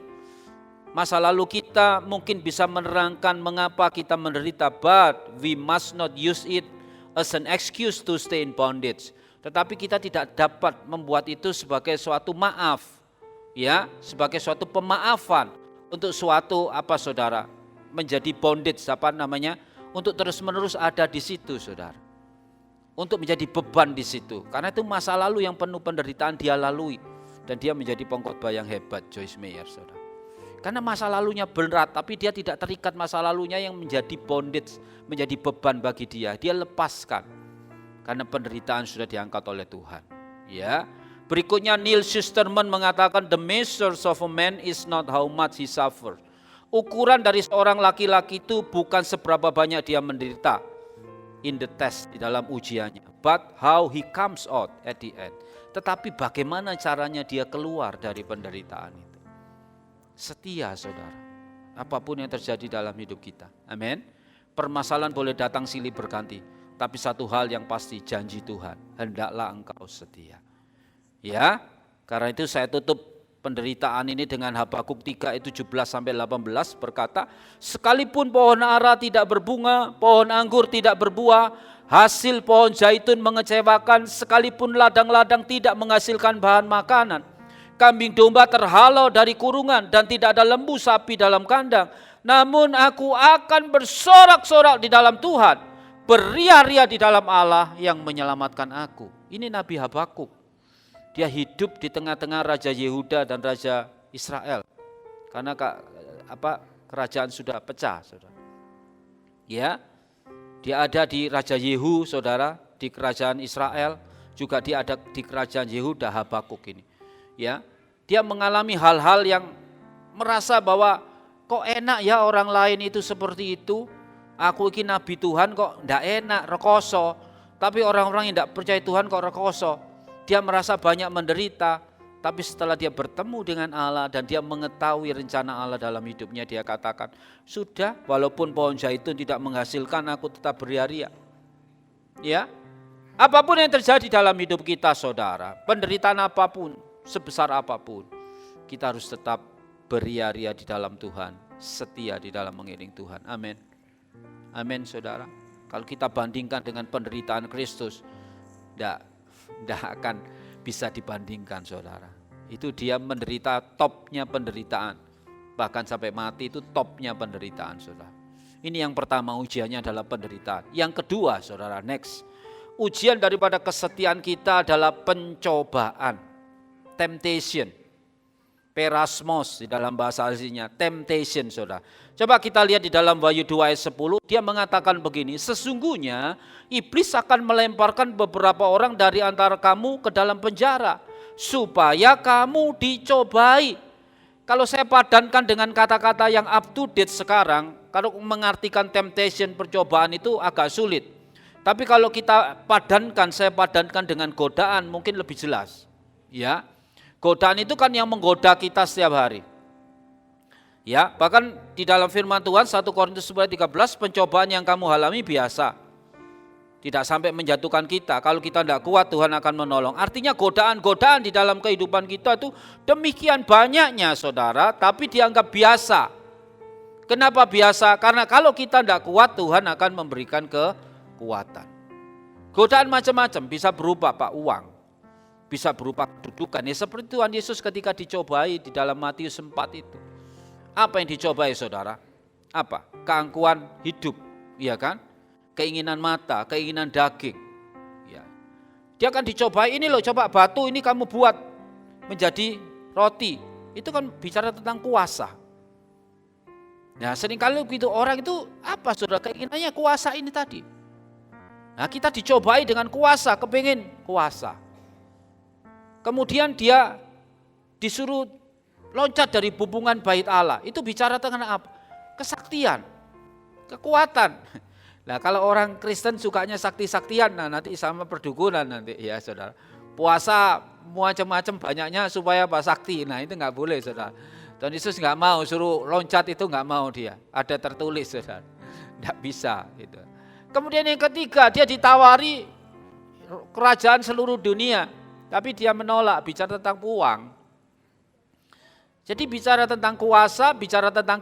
Masa lalu kita mungkin bisa menerangkan mengapa kita menderita, but we must not use it as an excuse to stay in bondage. Tetapi kita tidak dapat membuat itu sebagai suatu maaf, ya, sebagai suatu pemaafan untuk suatu saudara, menjadi bondage untuk terus-menerus ada di situ, saudara. Untuk menjadi beban di situ. Karena itu masa lalu yang penuh penderitaan dia lalui dan dia menjadi pengkhotbah yang hebat, Joyce Meyer, saudara. Karena masa lalunya berat, tapi dia tidak terikat masa lalunya yang menjadi bondage, menjadi beban bagi dia. Dia lepaskan karena penderitaan sudah diangkat oleh Tuhan. Ya. Berikutnya Neil Shusterman mengatakan the measure of a man is not how much he suffer. Ukuran dari seorang laki-laki itu bukan seberapa banyak dia menderita in the test, di dalam ujiannya, but how he comes out at the end. Tetapi bagaimana caranya dia keluar dari penderitaan itu. Setia, saudara, apapun yang terjadi dalam hidup kita. Amin. Permasalahan boleh datang silih berganti, tapi satu hal yang pasti, janji Tuhan, hendaklah engkau setia. Ya, karena itu saya tutup penderitaan ini dengan Habakuk 3 ayat 17-18 berkata, sekalipun pohon ara tidak berbunga, pohon anggur tidak berbuah, hasil pohon zaitun mengecewakan, sekalipun ladang-ladang tidak menghasilkan bahan makanan, kambing domba terhalau dari kurungan dan tidak ada lembu sapi dalam kandang, namun aku akan bersorak-sorak di dalam Tuhan, beria-ria di dalam Allah yang menyelamatkan aku. Ini Nabi Habakuk. Dia hidup di tengah-tengah Raja Yehuda dan Raja Israel. Karena kerajaan sudah pecah, saudara. Ya, dia ada di Raja Yehu, saudara, di kerajaan Israel. Juga dia ada di kerajaan Yehuda, Habakuk ini. Ya, dia mengalami hal-hal yang merasa bahwa kok enak ya orang lain itu seperti itu. Aku ini nabi Tuhan kok enggak enak, rekoso. Tapi orang-orang yang enggak percaya Tuhan kok rekoso. Dia merasa banyak menderita, tapi setelah dia bertemu dengan Allah dan dia mengetahui rencana Allah dalam hidupnya, dia katakan, sudah, walaupun pohon zaitun tidak menghasilkan, aku tetap beria-ria. Ya, apapun yang terjadi dalam hidup kita, saudara, penderitaan apapun, sebesar apapun, kita harus tetap beria-ria di dalam Tuhan, setia di dalam mengiring Tuhan. Amin. Amin, saudara. Kalau kita bandingkan dengan penderitaan Kristus, tidak akan bisa dibandingkan, saudara. Itu dia menderita topnya penderitaan. Bahkan sampai mati itu topnya penderitaan, saudara. Ini yang pertama, ujiannya adalah penderitaan. Yang kedua, saudara, next. Ujian daripada kesetiaan kita adalah pencobaan. Temptation. Perasmos di dalam bahasa aslinya, temptation, saudara. Coba kita lihat di dalam Wahyu 2 ayat 10, dia mengatakan begini, sesungguhnya iblis akan melemparkan beberapa orang dari antara kamu ke dalam penjara, supaya kamu dicobai. Kalau saya padankan dengan kata-kata yang up to date sekarang, kalau mengartikan temptation, percobaan itu agak sulit. Tapi kalau saya padankan dengan godaan, mungkin lebih jelas. Ya. Godaan itu kan yang menggoda kita setiap hari. Ya, bahkan di dalam firman Tuhan 1 Korintus 13, pencobaan yang kamu alami biasa. Tidak sampai menjatuhkan kita. Kalau kita tidak kuat, Tuhan akan menolong. Artinya godaan-godaan di dalam kehidupan kita itu demikian banyaknya, saudara, tapi dianggap biasa. Kenapa biasa? Karena kalau kita tidak kuat, Tuhan akan memberikan kekuatan. Godaan macam-macam, bisa berupa uang. Bisa berupa kedudukan, ya seperti Tuhan Yesus ketika dicobai di dalam Matius 4 itu. Apa yang dicobai, saudara? Apa? Keangkuhan hidup, ya kan? Keinginan mata, keinginan daging. Ya. Dia akan dicobai, ini loh, coba batu ini kamu buat menjadi roti. Itu kan bicara tentang kuasa. Nah, seringkali begitu orang itu apa, saudara? Keinginannya kuasa ini tadi. Nah, kita dicobai dengan kuasa, kepingin kuasa. Kemudian dia disuruh loncat dari bubungan bait Allah. Itu bicara tentang apa? Kesaktian, kekuatan. Nah, kalau orang Kristen sukanya sakti-saktian, nah nanti sama perdukunan nanti, ya saudara. Puasa macam-macam banyaknya supaya sakti. Nah, itu nggak boleh, saudara. Tuhan Yesus nggak mau suruh loncat, itu nggak mau dia. Ada tertulis, saudara. Nggak bisa gitu. Kemudian yang ketiga, dia ditawari kerajaan seluruh dunia, tapi dia menolak, bicara tentang uang. Jadi bicara tentang kuasa, bicara tentang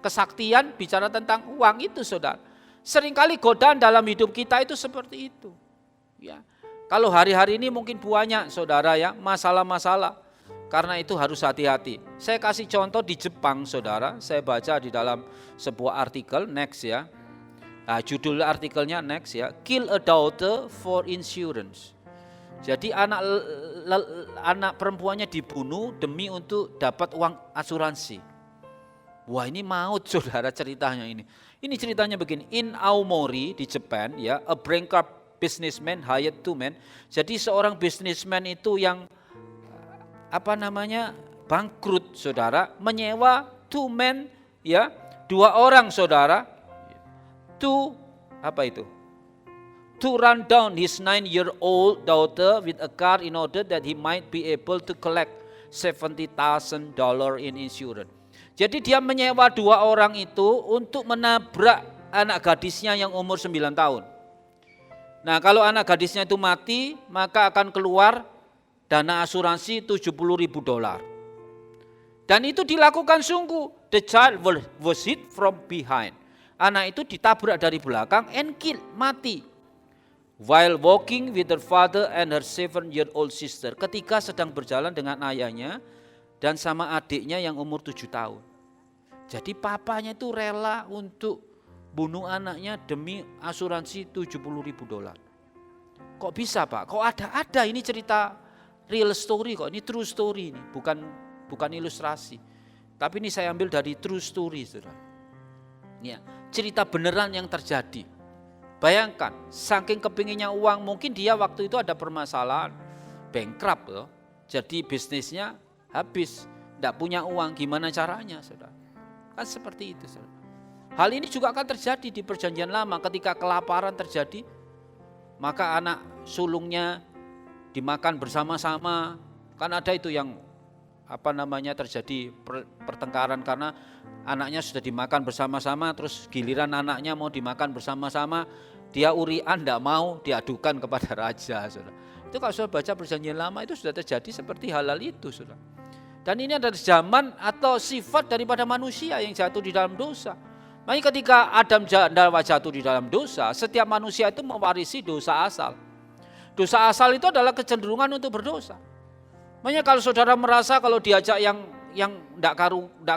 kesaktian, bicara tentang uang itu saudara. Seringkali godaan dalam hidup kita itu seperti itu. Ya. Kalau hari-hari ini mungkin banyak saudara ya, masalah-masalah. Karena itu harus hati-hati. Saya kasih contoh di Jepang saudara, saya baca di dalam sebuah artikel, next ya. Nah, judul artikelnya next ya, Kill a Daughter for Insurance. Jadi anak perempuannya dibunuh demi untuk dapat uang asuransi. Wah, ini maut saudara ceritanya ini. Ini ceritanya begini, in Aomori di Jepang ya, a bankrupt businessman hired two men. Jadi seorang businessman itu yang bangkrut saudara, menyewa two men ya, 2 orang saudara, to run down his 9-year-old daughter with a car in order that he might be able to collect $70,000 in insurance. Jadi dia menyewa 2 orang itu untuk menabrak anak gadisnya yang umur 9 tahun. Nah, kalau anak gadisnya itu mati, maka akan keluar dana asuransi $70,000. Dan itu dilakukan sungguh. The child was hit from behind. Anak itu ditabrak dari belakang and killed, mati. While walking with her father and her 7-year-old sister. Ketika sedang berjalan dengan ayahnya dan sama adiknya yang umur 7 tahun. Jadi papanya itu rela untuk bunuh anaknya demi asuransi $70,000. Kok bisa Pak? Kok ada ini cerita real story kok, ini true story ini, bukan ilustrasi. Tapi ini saya ambil dari true story saudara. Ya, cerita beneran yang terjadi. Bayangkan, saking kepinginnya uang, mungkin dia waktu itu ada permasalahan, bankrupt loh. Jadi bisnisnya habis, tidak punya uang, gimana caranya saudara? Kan seperti itu saudara. Hal ini juga akan terjadi di perjanjian lama, ketika kelaparan terjadi, maka anak sulungnya dimakan bersama-sama. Kan ada itu yang terjadi pertengkaran karena anaknya sudah dimakan bersama-sama, terus giliran anaknya mau dimakan bersama-sama, dia urian tidak mau, diadukan kepada raja. Saudara. Itu kalau sudah baca perjanjian lama itu sudah terjadi seperti hal-hal itu. Saudara. Dan ini adalah zaman atau sifat daripada manusia yang jatuh di dalam dosa. Makanya ketika Adam dan Hawa jatuh di dalam dosa, setiap manusia itu mewarisi dosa asal. Dosa asal itu adalah kecenderungan untuk berdosa. Makanya kalau saudara merasa kalau diajak yang enggak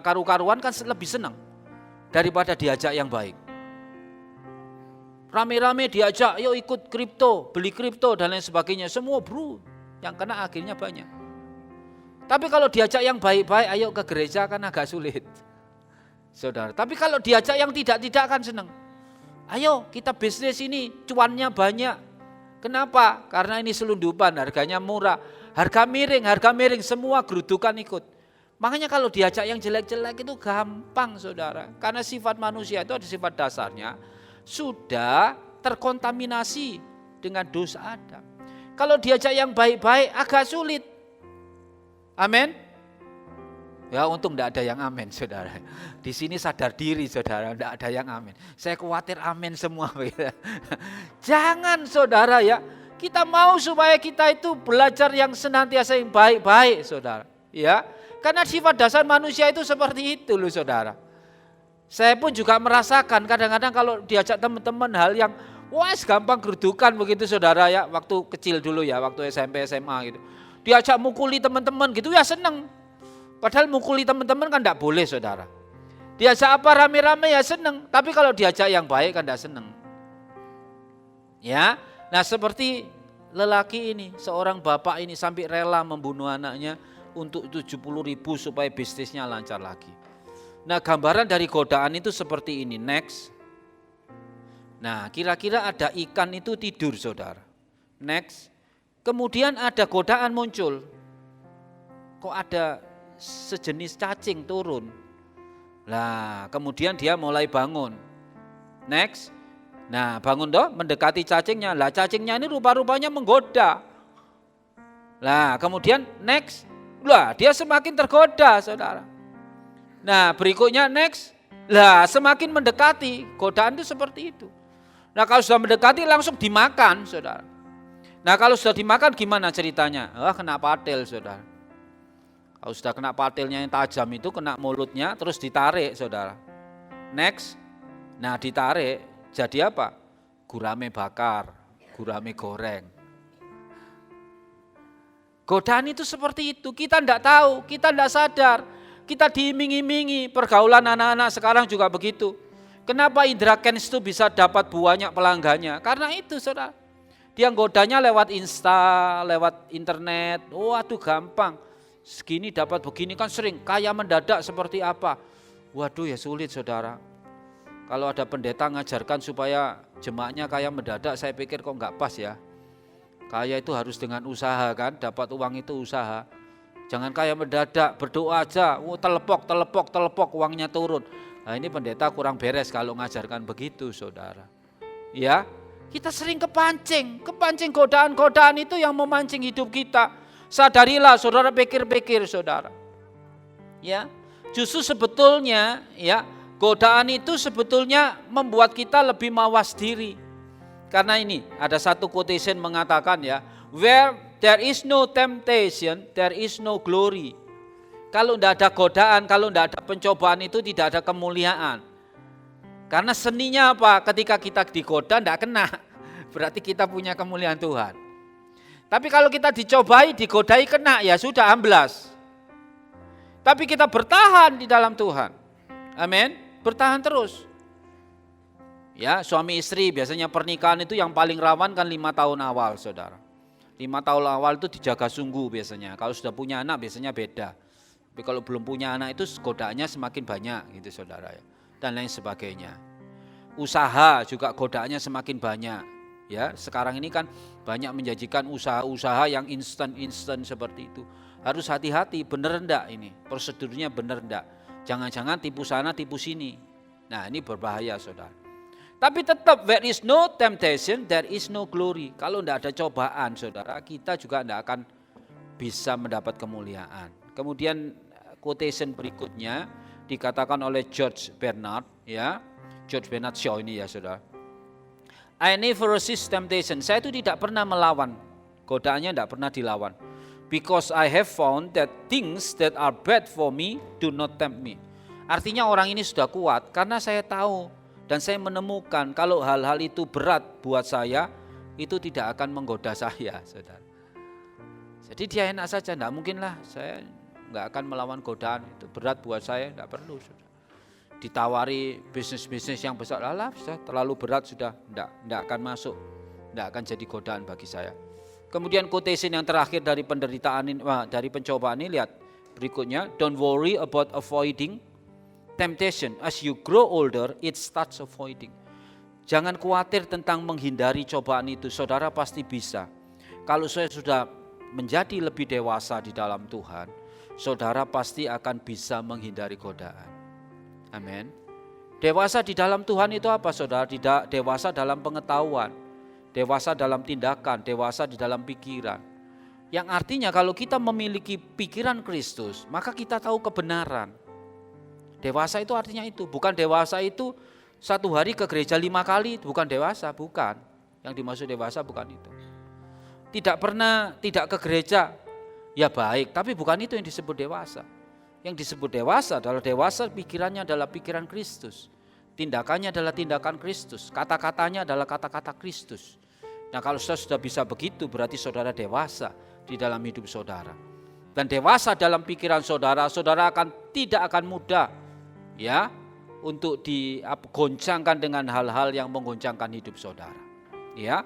karu-karuan kan lebih senang daripada diajak yang baik. Rame-rame diajak, yuk ikut kripto, beli kripto dan lain sebagainya. Semua bro, yang kena akhirnya banyak. Tapi kalau diajak yang baik-baik, ayo ke gereja kan agak sulit. Saudara, tapi kalau diajak yang tidak kan senang. Ayo kita bisnis ini, cuannya banyak. Kenapa? Karena ini selundupan, harganya murah. Harga miring, semua gerudukan ikut. Makanya kalau diajak yang jelek-jelek itu gampang saudara. Karena sifat manusia itu ada sifat dasarnya sudah terkontaminasi dengan dosa Adam. Kalau diajak yang baik-baik agak sulit. Amin. Ya untung tidak ada yang amin saudara. Di sini sadar diri saudara, tidak ada yang amin. Saya khawatir amin semua. Jangan saudara ya. Kita mau supaya kita itu belajar yang senantiasa yang baik-baik saudara. Ya, karena sifat dasar manusia itu seperti itu loh saudara. Saya pun juga merasakan kadang-kadang kalau diajak teman-teman hal yang gampang gerudukan begitu saudara ya. Waktu kecil dulu ya, waktu SMP SMA gitu. Diajak mukuli teman-teman gitu ya seneng. Padahal mukuli teman-teman kan tidak boleh saudara. Diajak apa rame-rame ya seneng. Tapi kalau diajak yang baik kan tidak seneng. Ya. Nah seperti lelaki ini, seorang bapak ini sampai rela membunuh anaknya untuk 70.000 supaya bisnisnya lancar lagi. Nah gambaran dari godaan itu seperti ini, next. Nah kira-kira ada ikan itu tidur saudara, next. Kemudian ada godaan muncul, kok ada sejenis cacing turun. Nah kemudian dia mulai bangun, next. Nah bangun toh mendekati cacingnya. Lah cacingnya ini rupa-rupanya menggoda. Nah kemudian next. Lah dia semakin tergoda saudara. Nah berikutnya next. Lah semakin mendekati. Godaan itu seperti itu. Nah kalau sudah mendekati langsung dimakan, saudara. Nah kalau sudah dimakan gimana ceritanya? Kena patil, saudara. Kalau sudah kena patilnya yang tajam itu, kena mulutnya, terus ditarik, saudara. Next, nah ditarik, jadi apa? Gurame bakar, gurame goreng. Godaan itu seperti itu, kita tidak tahu, kita tidak sadar. Kita diiming-imingi, pergaulan anak-anak sekarang juga begitu. Kenapa Indra Kens itu bisa dapat banyak pelanggannya? Karena itu, saudara. Dia godanya lewat Insta, lewat internet. Waduh gampang. Segini dapat begini kan sering. Kaya mendadak seperti apa? Waduh ya sulit, saudara. Kalau ada pendeta ngajarkan supaya jemaatnya kaya mendadak, saya pikir kok enggak pas ya. Kaya itu harus dengan usaha kan, dapat uang itu usaha. Jangan kaya mendadak, berdoa aja. Telepok uangnya turun. Nah ini pendeta kurang beres kalau ngajarkan begitu, saudara. Ya, kita sering kepancing godaan-godaan itu yang memancing hidup kita. Sadarilah, saudara, pikir-pikir, saudara. Ya, justru sebetulnya, ya, godaan itu sebetulnya membuat kita lebih mawas diri. Karena ini ada satu quotation mengatakan ya, where there is no temptation, there is no glory. Kalau tidak ada godaan, kalau tidak ada pencobaan itu tidak ada kemuliaan. Karena seninya apa? Ketika kita digoda tidak kena, berarti kita punya kemuliaan Tuhan. Tapi kalau kita dicobai, digodai kena, ya sudah amblas. Tapi kita bertahan di dalam Tuhan. Amin. Bertahan terus. Ya, suami istri biasanya pernikahan itu yang paling rawan kan 5 tahun awal, saudara. 5 tahun awal itu dijaga sungguh biasanya. Kalau sudah punya anak biasanya beda. Tapi kalau belum punya anak itu godaannya semakin banyak gitu, saudara. Dan lain sebagainya. Usaha juga godaannya semakin banyak. Ya, sekarang ini kan banyak menjanjikan usaha-usaha yang instan seperti itu. Harus hati-hati, bener enggak ini? Prosedurnya bener enggak? Jangan-jangan tipu sana, tipu sini. Nah, ini berbahaya, saudara. Tapi tetap there is no temptation, there is no glory. Kalau enggak ada cobaan, saudara, kita juga enggak akan bisa mendapat kemuliaan. Kemudian quotation berikutnya dikatakan oleh George Bernard, ya. George Bernard Shaw ini ya, saudara. I never resist temptation. Saya itu tidak pernah melawan. Godaannya tidak pernah dilawan. Because I have found that things that are bad for me do not tempt me. Artinya orang ini sudah kuat karena saya tahu dan saya menemukan kalau hal-hal itu berat buat saya, itu tidak akan menggoda saya, saudara. Jadi dia enak saja, tidak mungkin lah saya nggak akan melawan godaan, itu berat buat saya, tidak perlu, saudara. Ditawari bisnis-bisnis yang besar, sudah terlalu berat, sudah tidak akan masuk, tidak akan jadi godaan bagi saya. Kemudian quotation yang terakhir dari penderitaan ini, dari pencobaan ini, lihat berikutnya, don't worry about avoiding temptation. As you grow older, it starts avoiding. Jangan khawatir tentang menghindari cobaan itu, saudara pasti bisa. Kalau saya sudah menjadi lebih dewasa di dalam Tuhan, saudara pasti akan bisa menghindari godaan. Amin. Dewasa di dalam Tuhan itu apa, saudara? Dewasa dalam pengetahuan, dewasa dalam tindakan, dewasa di dalam pikiran. Yang artinya kalau kita memiliki pikiran Kristus, maka kita tahu kebenaran. Dewasa itu artinya itu, bukan dewasa itu satu hari ke gereja 5 kali, bukan dewasa, bukan. Yang dimaksud dewasa bukan itu. Tidak ke gereja, ya baik, tapi bukan itu yang disebut dewasa. Yang disebut dewasa adalah dewasa pikirannya adalah pikiran Kristus. Tindakannya adalah tindakan Kristus, kata-katanya adalah kata-kata Kristus. Nah kalau sudah bisa begitu berarti saudara dewasa di dalam hidup saudara. Dan dewasa dalam pikiran saudara, saudara tidak akan mudah ya untuk digoncangkan dengan hal-hal yang menggoncangkan hidup saudara. Ya.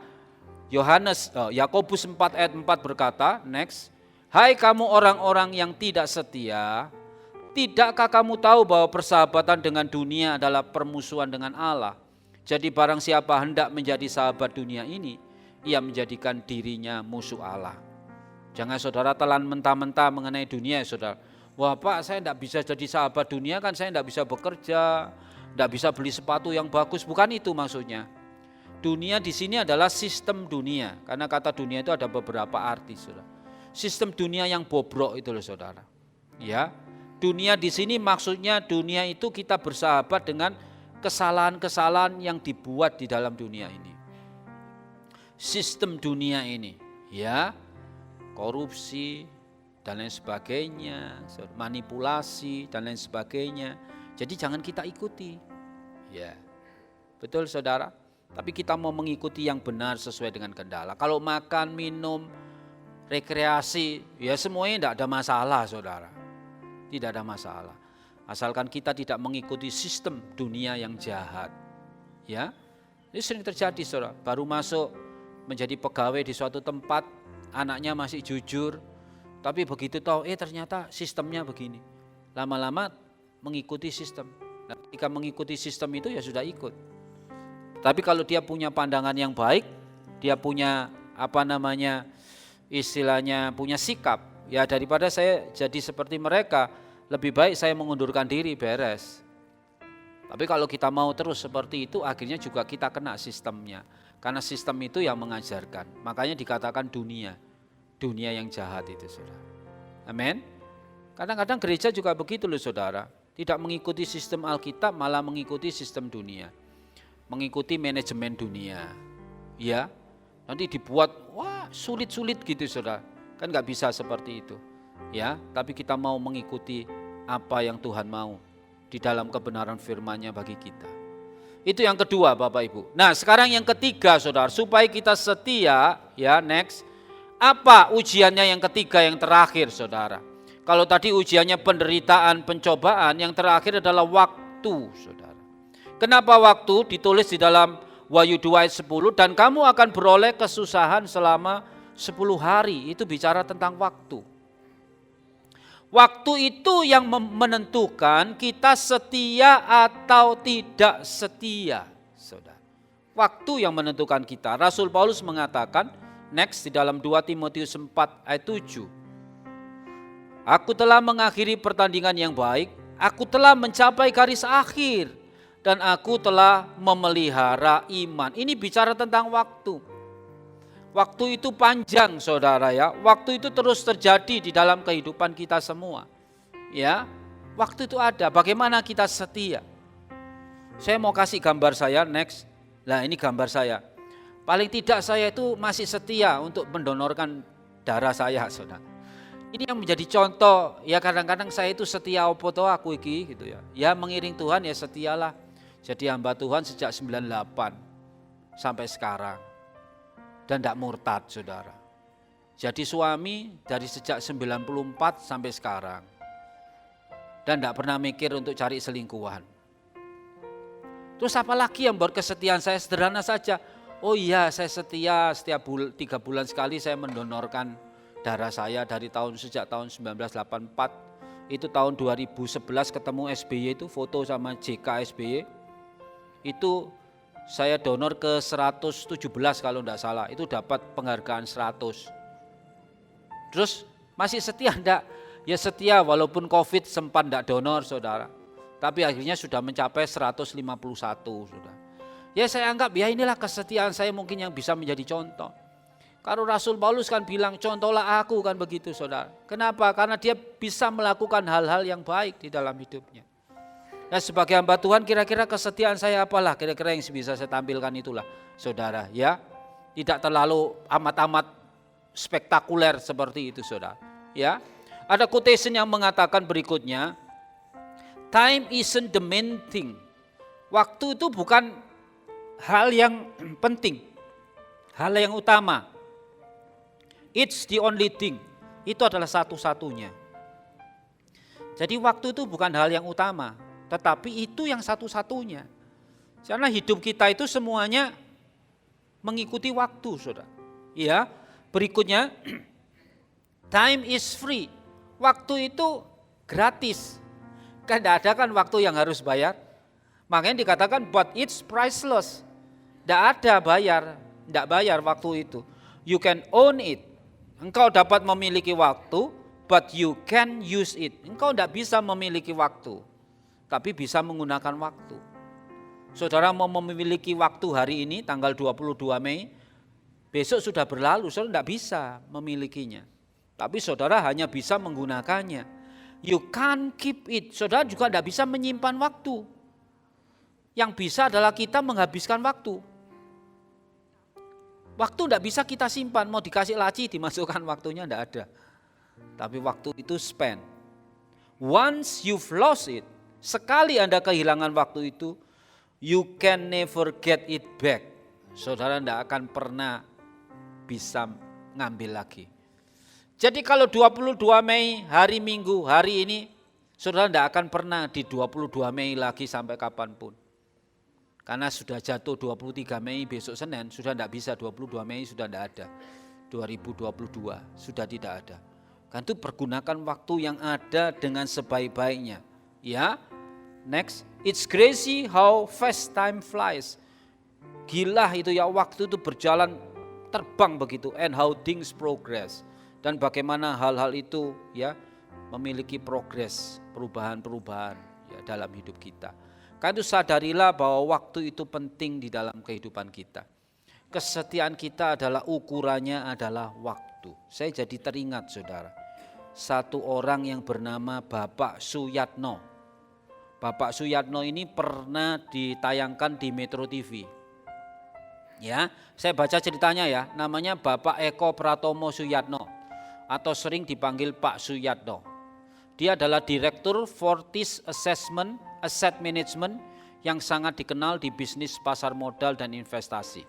Yakobus 4 ayat 4 berkata, next, hai kamu orang-orang yang tidak setia, tidakkah kamu tahu bahwa persahabatan dengan dunia adalah permusuhan dengan Allah? Jadi barang siapa hendak menjadi sahabat dunia ini, ia menjadikan dirinya musuh Allah. Jangan saudara telan mentah-mentah mengenai dunia, saudara. Wah Pak, saya tidak bisa jadi sahabat dunia, kan saya tidak bisa bekerja, tidak bisa beli sepatu yang bagus. Bukan itu maksudnya. Dunia di sini adalah sistem dunia, karena kata dunia itu ada beberapa arti, saudara. Sistem dunia yang bobrok itu loh, saudara. Ya, dunia di sini maksudnya dunia itu kita bersahabat dengan kesalahan-kesalahan yang dibuat di dalam dunia ini. Sistem dunia ini, ya, korupsi dan lain sebagainya, manipulasi dan lain sebagainya. Jadi jangan kita ikuti. Ya. Betul saudara? Tapi kita mau mengikuti yang benar sesuai dengan kehendak. Kalau makan, minum, rekreasi, ya semuanya tidak ada masalah saudara. Tidak ada masalah. Asalkan kita tidak mengikuti sistem dunia yang jahat. Ya, ini sering terjadi saudara. Baru masuk menjadi pegawai di suatu tempat, anaknya masih jujur. Tapi begitu tahu, ternyata sistemnya begini. Lama-lama mengikuti sistem. Nah, ketika mengikuti sistem itu ya sudah ikut. Tapi kalau dia punya pandangan yang baik, dia punya istilahnya punya sikap, ya daripada saya jadi seperti mereka, lebih baik saya mengundurkan diri, beres. Tapi kalau kita mau terus seperti itu, akhirnya juga kita kena sistemnya. Karena sistem itu yang mengajarkan. Makanya dikatakan dunia yang jahat itu saudara. Amin. Kadang-kadang gereja juga begitu loh saudara. Tidak mengikuti sistem Alkitab, malah mengikuti sistem dunia. Mengikuti manajemen dunia, ya nanti dibuat sulit-sulit gitu saudara, kan nggak bisa seperti itu, ya. Tapi kita mau mengikuti apa yang Tuhan mau di dalam kebenaran firman-Nya bagi kita. Itu yang kedua Bapak Ibu. Nah sekarang yang ketiga saudara, supaya kita setia, ya next, apa ujiannya yang ketiga yang terakhir saudara? Kalau tadi ujiannya penderitaan, pencobaan, yang terakhir adalah waktu saudara. Kenapa waktu? Ditulis di dalam Wahyu 2 ayat 10, dan kamu akan beroleh kesusahan selama 10 hari. Itu bicara tentang waktu. Waktu itu yang menentukan kita setia atau tidak setia, saudara. Waktu yang menentukan kita. Rasul Paulus mengatakan, next di dalam 2 Timotius 4 ayat 7. Aku telah mengakhiri pertandingan yang baik, aku telah mencapai garis akhir, dan aku telah memelihara iman. Ini bicara tentang waktu. Waktu itu panjang saudara ya. Waktu itu terus terjadi di dalam kehidupan kita semua. Ya, waktu itu ada. Bagaimana kita setia? Saya mau kasih gambar saya next. Nah ini gambar saya. Paling tidak saya itu masih setia untuk mendonorkan darah saya saudara. Ini yang menjadi contoh. Ya kadang-kadang saya itu setia opo to aku iki gitu ya. Ya mengiring Tuhan ya setialah. Jadi hamba Tuhan sejak 98 sampai sekarang. Dan tidak murtad saudara. Jadi suami dari sejak 94 sampai sekarang. Dan tidak pernah mikir untuk cari selingkuhan. Terus apalagi yang buat kesetiaan saya? Sederhana saja. Oh iya saya setia setiap 3 bulan sekali saya mendonorkan darah saya dari sejak tahun 1984. Itu tahun 2011 ketemu SBY itu foto sama JK SBY. Itu saya donor ke 117 kalau enggak salah, itu dapat penghargaan 100. Terus masih setia enggak? Ya setia walaupun COVID sempat enggak donor saudara. Tapi akhirnya sudah mencapai 151 saudara. Ya saya anggap ya inilah kesetiaan saya mungkin yang bisa menjadi contoh. Kalau Rasul Paulus kan bilang contohlah aku kan begitu saudara. Kenapa? Karena dia bisa melakukan hal-hal yang baik di dalam hidupnya. Nah sebagai hamba Tuhan kira-kira kesetiaan saya apalah kira-kira yang bisa saya tampilkan itulah saudara ya. Tidak terlalu amat-amat spektakuler seperti itu saudara ya. Ada quotation yang mengatakan berikutnya, time isn't the main thing. Waktu itu bukan hal yang penting, hal yang utama. It's the only thing, itu adalah satu-satunya. Jadi waktu itu bukan hal yang utama, tetapi itu yang satu-satunya. Karena hidup kita itu semuanya mengikuti waktu, saudara. Ya, berikutnya, time is free. Waktu itu gratis. Kan tidak ada kan waktu yang harus bayar. Makanya dikatakan but it's priceless. Tidak ada bayar, tidak bayar waktu itu. You can own it. Engkau dapat memiliki waktu, but you can use it. Engkau tidak bisa memiliki waktu, tapi bisa menggunakan waktu. Saudara mau memiliki waktu hari ini tanggal 22 Mei, besok sudah berlalu, saudara tidak bisa memilikinya. Tapi saudara hanya bisa menggunakannya. You can't keep it, saudara juga tidak bisa menyimpan waktu. Yang bisa adalah kita menghabiskan waktu. Waktu tidak bisa kita simpan, mau dikasih laci dimasukkan waktunya tidak ada. Tapi waktu itu spend. Once you've lost it, sekali Anda kehilangan waktu itu, you can never get it back. Saudara tidak akan pernah bisa ngambil lagi. Jadi kalau 22 Mei hari Minggu, hari ini, saudara tidak akan pernah di 22 Mei lagi sampai kapanpun. Karena sudah jatuh 23 Mei besok Senin, sudah tidak bisa, 22 Mei sudah tidak ada. 2022 sudah tidak ada. Kan itu pergunakan waktu yang ada dengan sebaik-baiknya. Ya, next, it's crazy how fast time flies. Gila itu ya, waktu itu berjalan terbang begitu, and how things progress. Dan bagaimana hal-hal itu ya memiliki progres, perubahan-perubahan ya dalam hidup kita. Karena itu sadarilah bahwa waktu itu penting di dalam kehidupan kita. Kesetiaan kita adalah ukurannya adalah waktu. Saya jadi teringat saudara, satu orang yang bernama Bapak Suyatno. Bapak Suyatno ini pernah ditayangkan di Metro TV. Ya, saya baca ceritanya ya, namanya Bapak Eko Pratomo Suyatno atau sering dipanggil Pak Suyatno. Dia adalah Direktur Fortis Asset Management yang sangat dikenal di bisnis pasar modal dan investasi.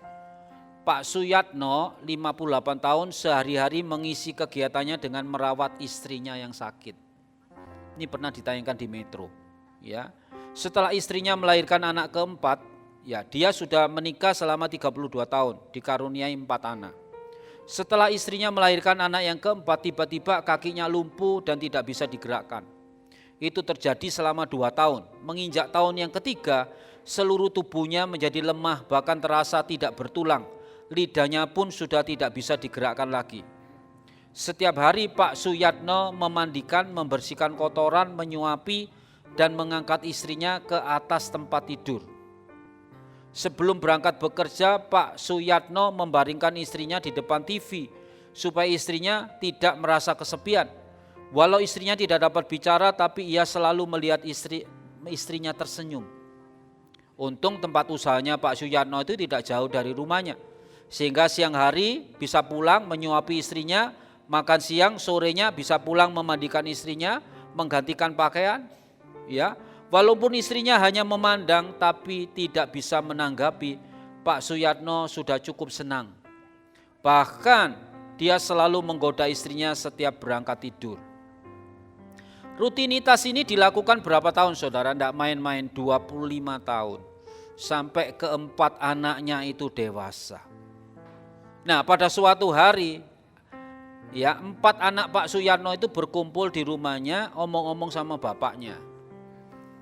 Pak Suyatno 58 tahun sehari-hari mengisi kegiatannya dengan merawat istrinya yang sakit. Ini pernah ditayangkan di Metro. Ya, setelah istrinya melahirkan anak keempat, ya dia sudah menikah selama 32 tahun, dikaruniai 4 anak. Setelah istrinya melahirkan anak yang keempat, tiba-tiba kakinya lumpuh dan tidak bisa digerakkan. Itu terjadi selama 2 tahun. Menginjak tahun yang ketiga, seluruh tubuhnya menjadi lemah, bahkan terasa tidak bertulang. Lidahnya pun sudah tidak bisa digerakkan lagi. Setiap hari Pak Suyatno memandikan, membersihkan kotoran, menyuapi, dan mengangkat istrinya ke atas tempat tidur. Sebelum berangkat bekerja, Pak Suyatno membaringkan istrinya di depan TV supaya istrinya tidak merasa kesepian. Walau istrinya tidak dapat bicara, tapi ia selalu melihat istrinya tersenyum. Untung tempat usahanya Pak Suyatno itu tidak jauh dari rumahnya, sehingga siang hari bisa pulang menyuapi istrinya, makan siang, sorenya bisa pulang memandikan istrinya, menggantikan pakaian. Ya. Walaupun istrinya hanya memandang tapi tidak bisa menanggapi, Pak Suyatno sudah cukup senang. Bahkan dia selalu menggoda istrinya setiap berangkat tidur. Rutinitas ini dilakukan berapa tahun saudara? Tidak main-main, 25 tahun. Sampai keempat anaknya itu dewasa. Nah pada suatu hari, ya 4 anak Pak Suyatno itu berkumpul di rumahnya, omong-omong sama bapaknya.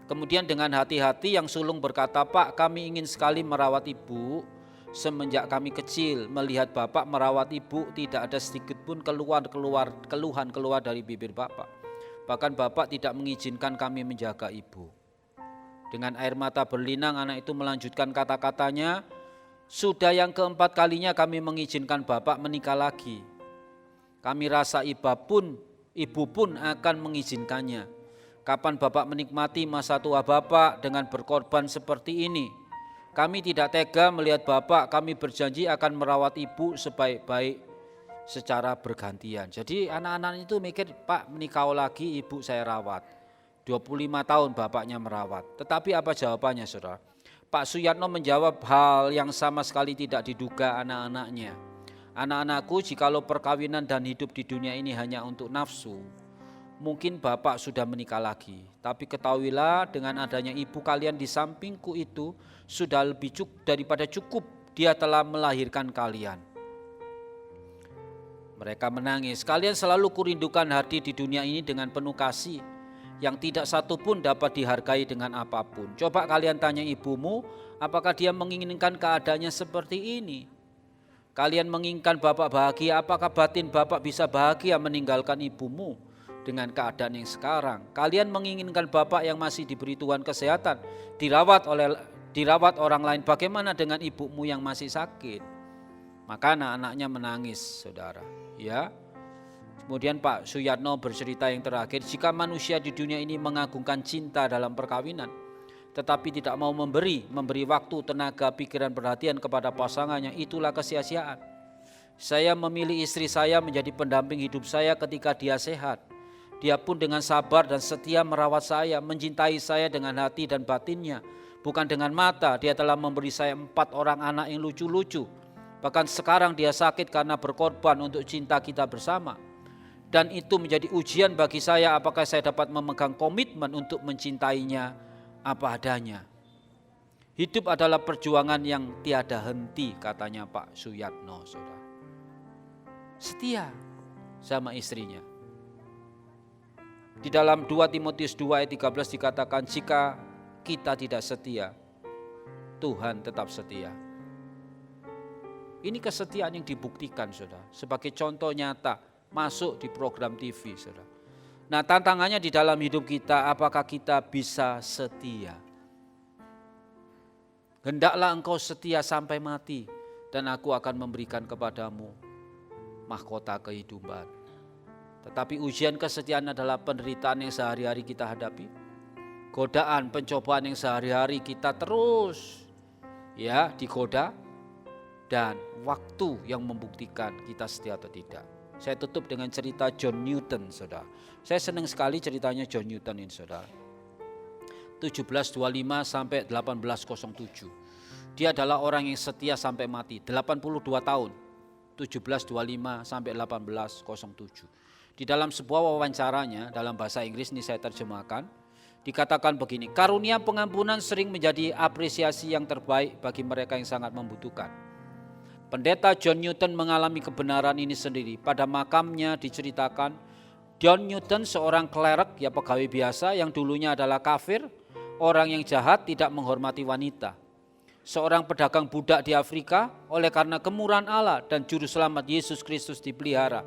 Kemudian dengan hati-hati yang sulung berkata, Pak, kami ingin sekali merawat ibu. Semenjak kami kecil melihat bapak merawat ibu, tidak ada sedikit pun keluhan keluar dari bibir bapak. Bahkan bapak tidak mengizinkan kami menjaga ibu. Dengan air mata berlinang anak itu melanjutkan kata-katanya, sudah yang keempat kalinya kami mengizinkan bapak menikah lagi. Kami rasa ibu pun akan mengizinkannya. Kapan bapak menikmati masa tua bapak dengan berkorban seperti ini? Kami tidak tega melihat bapak, kami berjanji akan merawat ibu sebaik-baik secara bergantian. Jadi anak-anak itu mikir, Pak menikah lagi ibu saya rawat. 25 tahun bapaknya merawat. Tetapi apa jawabannya saudara? Pak Suyatno menjawab hal yang sama sekali tidak diduga anak-anaknya. Anak-anakku, jikalau perkawinan dan hidup di dunia ini hanya untuk nafsu, mungkin bapak sudah menikah lagi. Tapi ketahuilah dengan adanya ibu kalian di sampingku itu sudah lebih daripada cukup. Dia telah melahirkan kalian. Mereka menangis. Kalian selalu kurindukan hadir di dunia ini dengan penuh kasih yang tidak satu pun dapat dihargai dengan apapun. Coba kalian tanya ibumu, apakah dia menginginkan keadaannya seperti ini? Kalian menginginkan bapak bahagia, apakah batin bapak bisa bahagia meninggalkan ibumu dengan keadaan yang sekarang? Kalian menginginkan bapak yang masih diberi Tuhan kesehatan, dirawat orang lain, bagaimana dengan ibumu yang masih sakit? Maka anak-anaknya menangis, saudara. Ya. Kemudian Pak Suyatno bercerita yang terakhir, jika manusia di dunia ini mengagungkan cinta dalam perkawinan, tetapi tidak mau memberi waktu, tenaga, pikiran, perhatian kepada pasangannya, itulah kesia-siaan. Saya memilih istri saya menjadi pendamping hidup saya ketika dia sehat. Dia pun dengan sabar dan setia merawat saya, mencintai saya dengan hati dan batinnya, bukan dengan mata. Dia telah memberi saya 4 orang anak yang lucu-lucu. Bahkan sekarang dia sakit karena berkorban untuk cinta kita bersama. Dan itu menjadi ujian bagi saya, apakah saya dapat memegang komitmen untuk mencintainya apa adanya. Hidup adalah perjuangan yang tiada henti, katanya Pak Suyatno, saudara. Setia sama istrinya. Di dalam 2 Timotius 2 ayat 13 dikatakan, jika kita tidak setia, Tuhan tetap setia. Ini kesetiaan yang dibuktikan, saudara, sebagai contoh nyata masuk di program TV, saudara. Nah, tantangannya di dalam hidup kita, apakah kita bisa setia? Hendaklah engkau setia sampai mati, dan aku akan memberikan kepadamu mahkota kehidupan. Tetapi ujian kesetiaan adalah penderitaan yang sehari-hari kita hadapi. Godaan, pencobaan yang sehari-hari kita terus digoda. Dan waktu yang membuktikan kita setia atau tidak. Saya tutup dengan cerita John Newton, saudara. Saya senang sekali ceritanya John Newton ini, saudara. 1725 sampai 1807. Dia adalah orang yang setia sampai mati, 82 tahun. 1725 sampai 1807. Di dalam sebuah wawancaranya dalam bahasa Inggris, ini saya terjemahkan, dikatakan begini, karunia pengampunan sering menjadi apresiasi yang terbaik bagi mereka yang sangat membutuhkan. Pendeta John Newton mengalami kebenaran ini sendiri. Pada makamnya diceritakan, John Newton seorang klerek, pegawai biasa yang dulunya adalah kafir, orang yang jahat, tidak menghormati wanita. Seorang pedagang budak di Afrika, oleh karena kemurahan Allah dan juru selamat Yesus Kristus dipelihara,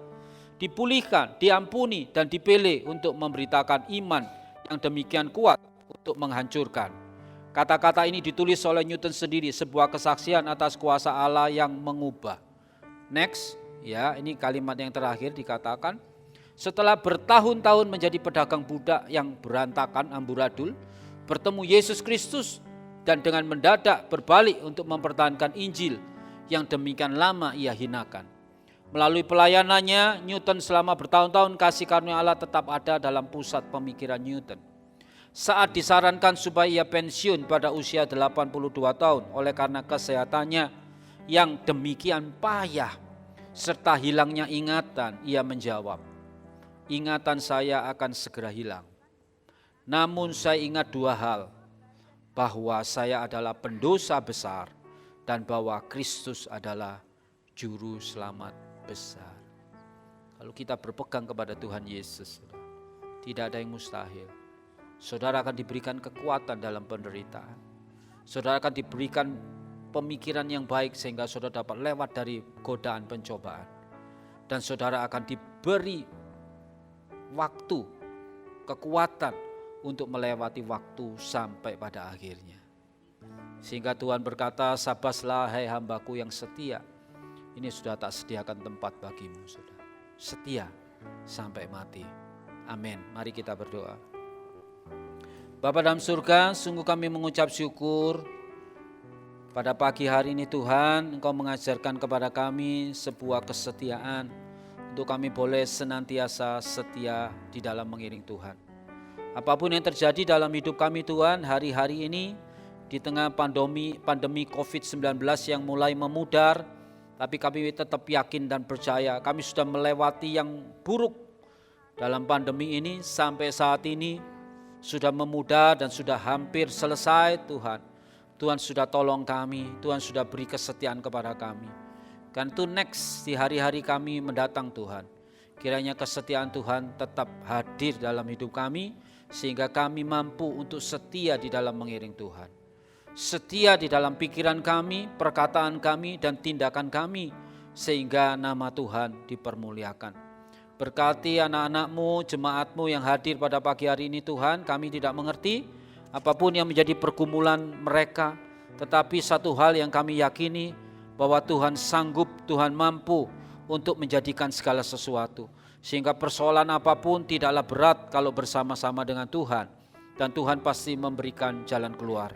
dipulihkan, diampuni dan dipilih untuk memberitakan iman yang demikian kuat untuk menghancurkan. Kata-kata ini ditulis oleh Newton sendiri, sebuah kesaksian atas kuasa Allah yang mengubah. Next, ini kalimat yang terakhir dikatakan, setelah bertahun-tahun menjadi pedagang budak yang berantakan amburadul, bertemu Yesus Kristus dan dengan mendadak berbalik untuk mempertahankan Injil yang demikian lama ia hinakan. Melalui pelayanannya, Newton selama bertahun-tahun kasih karunia Allah tetap ada dalam pusat pemikiran Newton. Saat disarankan supaya ia pensiun pada usia 82 tahun oleh karena kesehatannya yang demikian payah serta hilangnya ingatan, ia menjawab, ingatan saya akan segera hilang. Namun saya ingat 2 hal, bahwa saya adalah pendosa besar dan bahwa Kristus adalah juru selamat besar. Kalau kita berpegang kepada Tuhan Yesus, tidak ada yang mustahil. Saudara akan diberikan kekuatan dalam penderitaan. Saudara akan diberikan pemikiran yang baik sehingga saudara dapat lewat dari godaan pencobaan. Dan saudara akan diberi waktu, kekuatan untuk melewati waktu sampai pada akhirnya. Sehingga Tuhan berkata, sabaslah hai hambaku yang setia. Ini sudah tak sediakan tempat bagimu, saudara. Setia sampai mati. Amin. Mari kita berdoa. Bapa dalam surga, sungguh kami mengucap syukur pada pagi hari ini Tuhan, Engkau mengajarkan kepada kami sebuah kesetiaan untuk kami boleh senantiasa setia di dalam mengiring Tuhan. Apapun yang terjadi dalam hidup kami Tuhan, hari-hari ini di tengah pandemi COVID-19 yang mulai memudar, tapi kami tetap yakin dan percaya kami sudah melewati yang buruk dalam pandemi ini sampai saat ini. Sudah memudar dan sudah hampir selesai Tuhan. Tuhan sudah tolong kami, Tuhan sudah beri kesetiaan kepada kami. Kan itu next di hari-hari kami mendatang Tuhan. Kiranya kesetiaan Tuhan tetap hadir dalam hidup kami, sehingga kami mampu untuk setia di dalam mengiring Tuhan. Setia di dalam pikiran kami, perkataan kami, dan tindakan kami, sehingga nama Tuhan dipermuliakan. Berkati anak-anak-Mu, jemaat-Mu yang hadir pada pagi hari ini Tuhan, kami tidak mengerti apapun yang menjadi pergumulan mereka, tetapi satu hal yang kami yakini, bahwa Tuhan sanggup, Tuhan mampu untuk menjadikan segala sesuatu. Sehingga persoalan apapun tidaklah berat kalau bersama-sama dengan Tuhan. dan Tuhan pasti memberikan jalan keluar.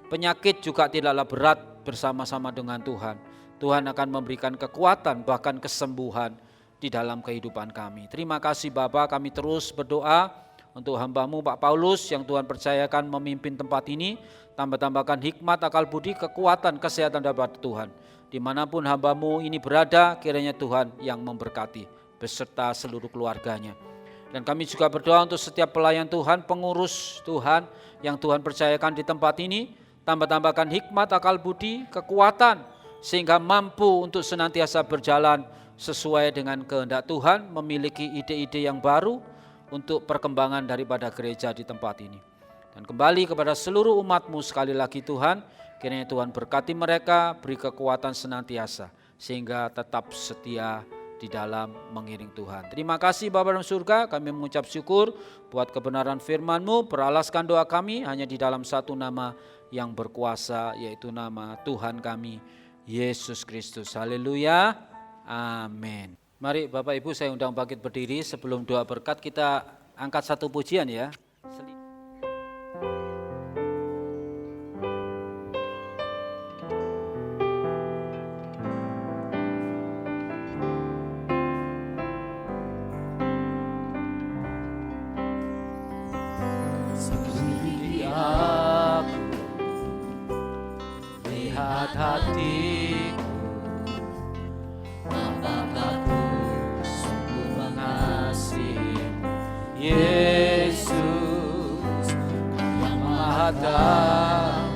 Penyakit juga tidaklah berat bersama-sama dengan Tuhan. Tuhan akan memberikan kekuatan bahkan kesembuhan di dalam kehidupan kami. Terima kasih Bapa, kami terus berdoa untuk hamba-Mu Pak Paulus yang Tuhan percayakan memimpin tempat ini. Tambah-tambahkan hikmat, akal budi, kekuatan, kesehatan daripada Tuhan. Dimanapun hamba-Mu ini berada, kiranya Tuhan yang memberkati beserta seluruh keluarganya. Dan kami juga berdoa untuk setiap pelayan Tuhan, pengurus Tuhan yang Tuhan percayakan di tempat ini. Tambah-tambahkan hikmat, akal budi, kekuatan, sehingga mampu untuk senantiasa berjalan sesuai dengan kehendak Tuhan, memiliki ide-ide yang baru untuk perkembangan daripada gereja di tempat ini. Dan kembali kepada seluruh umat-Mu sekali lagi Tuhan, kiranya Tuhan berkati mereka, beri kekuatan senantiasa, sehingga tetap setia di dalam mengiring Tuhan. Terima kasih Bapa dalam surga, kami mengucap syukur buat kebenaran firman-Mu, peralaskan doa kami hanya di dalam satu nama yang berkuasa, yaitu nama Tuhan kami, Yesus Kristus. Haleluya, amin. Mari Bapak Ibu saya undang bangkit berdiri, sebelum doa berkat kita angkat satu pujian ya. Lihat hatiku, apakah ku sungguh mengasihi Yesus yang Maha Tahu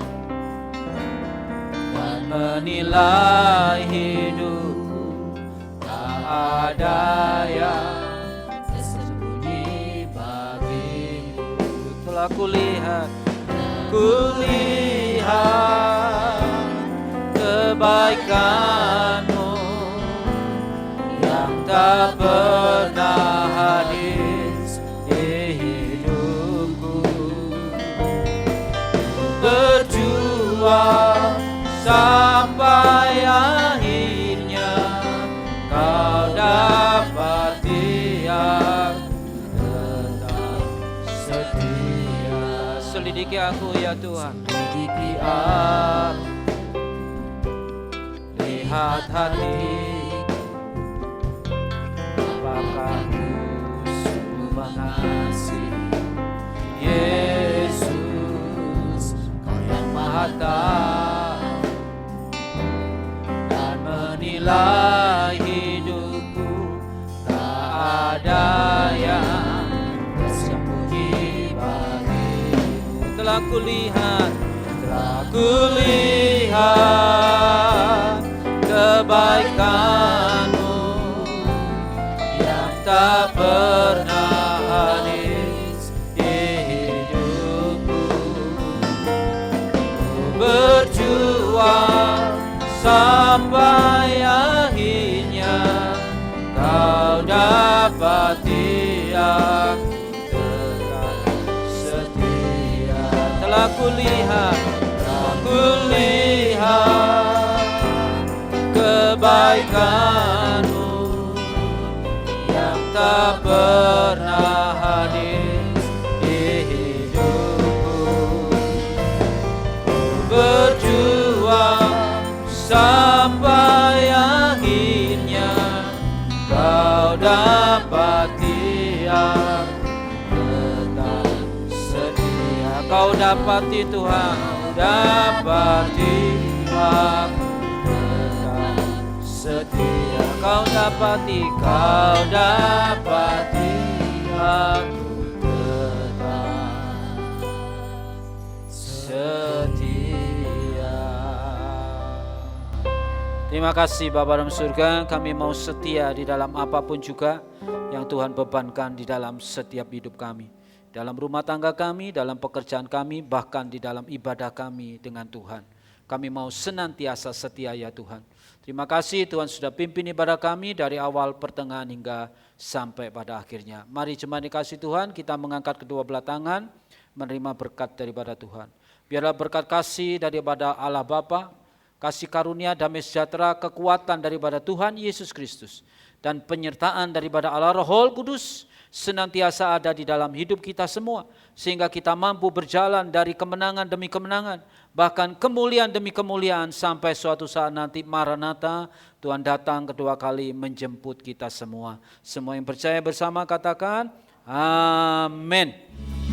dan menilai hidupku, tak ada yang tersembunyi bagimu. Telah kulihat kebaikan-Mu yang tak pernah habis di hidupku. Berjuang sampai akhirnya Kau dapati aku tetap setia. selidiki aku ya Tuhan. Selidiki aku, lihat hatiku, apakah ku sungguh mengasihi Yesus, Kau yang Maha Tahu dan menilai hidupku, tak ada yang tersembunyi bagimu. Telah kulihat kebaikan-Mu yang tak pernah habis di hidupku. Berjuang sampai akhirnya Kau dapati aku tetap setia. telah kulihat kebaikan-Mu yang tak pernah habis di hidupku. Berjuang sampai akhirnya Kau dapati aku tetap setia. Kau dapati Tuhan, Dapati aku tetap setia. Kau dapati aku tetap setia. terima kasih Bapa dalam surga, kami mau setia di dalam apapun juga yang Tuhan bebankan di dalam setiap hidup kami. Dalam rumah tangga kami, dalam pekerjaan kami, bahkan di dalam ibadah kami dengan Tuhan. Kami mau senantiasa setia ya Tuhan. Terima kasih Tuhan sudah pimpin ibadah kami dari awal, pertengahan hingga sampai pada akhirnya. Mari jemaat dikasih Tuhan, kita mengangkat kedua belah tangan, menerima berkat daripada Tuhan. Biarlah berkat kasih daripada Allah Bapa, kasih karunia, damai sejahtera, kekuatan daripada Tuhan Yesus Kristus, dan penyertaan daripada Allah Roh Kudus senantiasa ada di dalam hidup kita semua, sehingga kita mampu berjalan dari kemenangan demi kemenangan, bahkan kemuliaan demi kemuliaan, sampai suatu saat nanti Maranatha, Tuhan datang kedua kali menjemput kita semua. Semua yang percaya bersama katakan amin.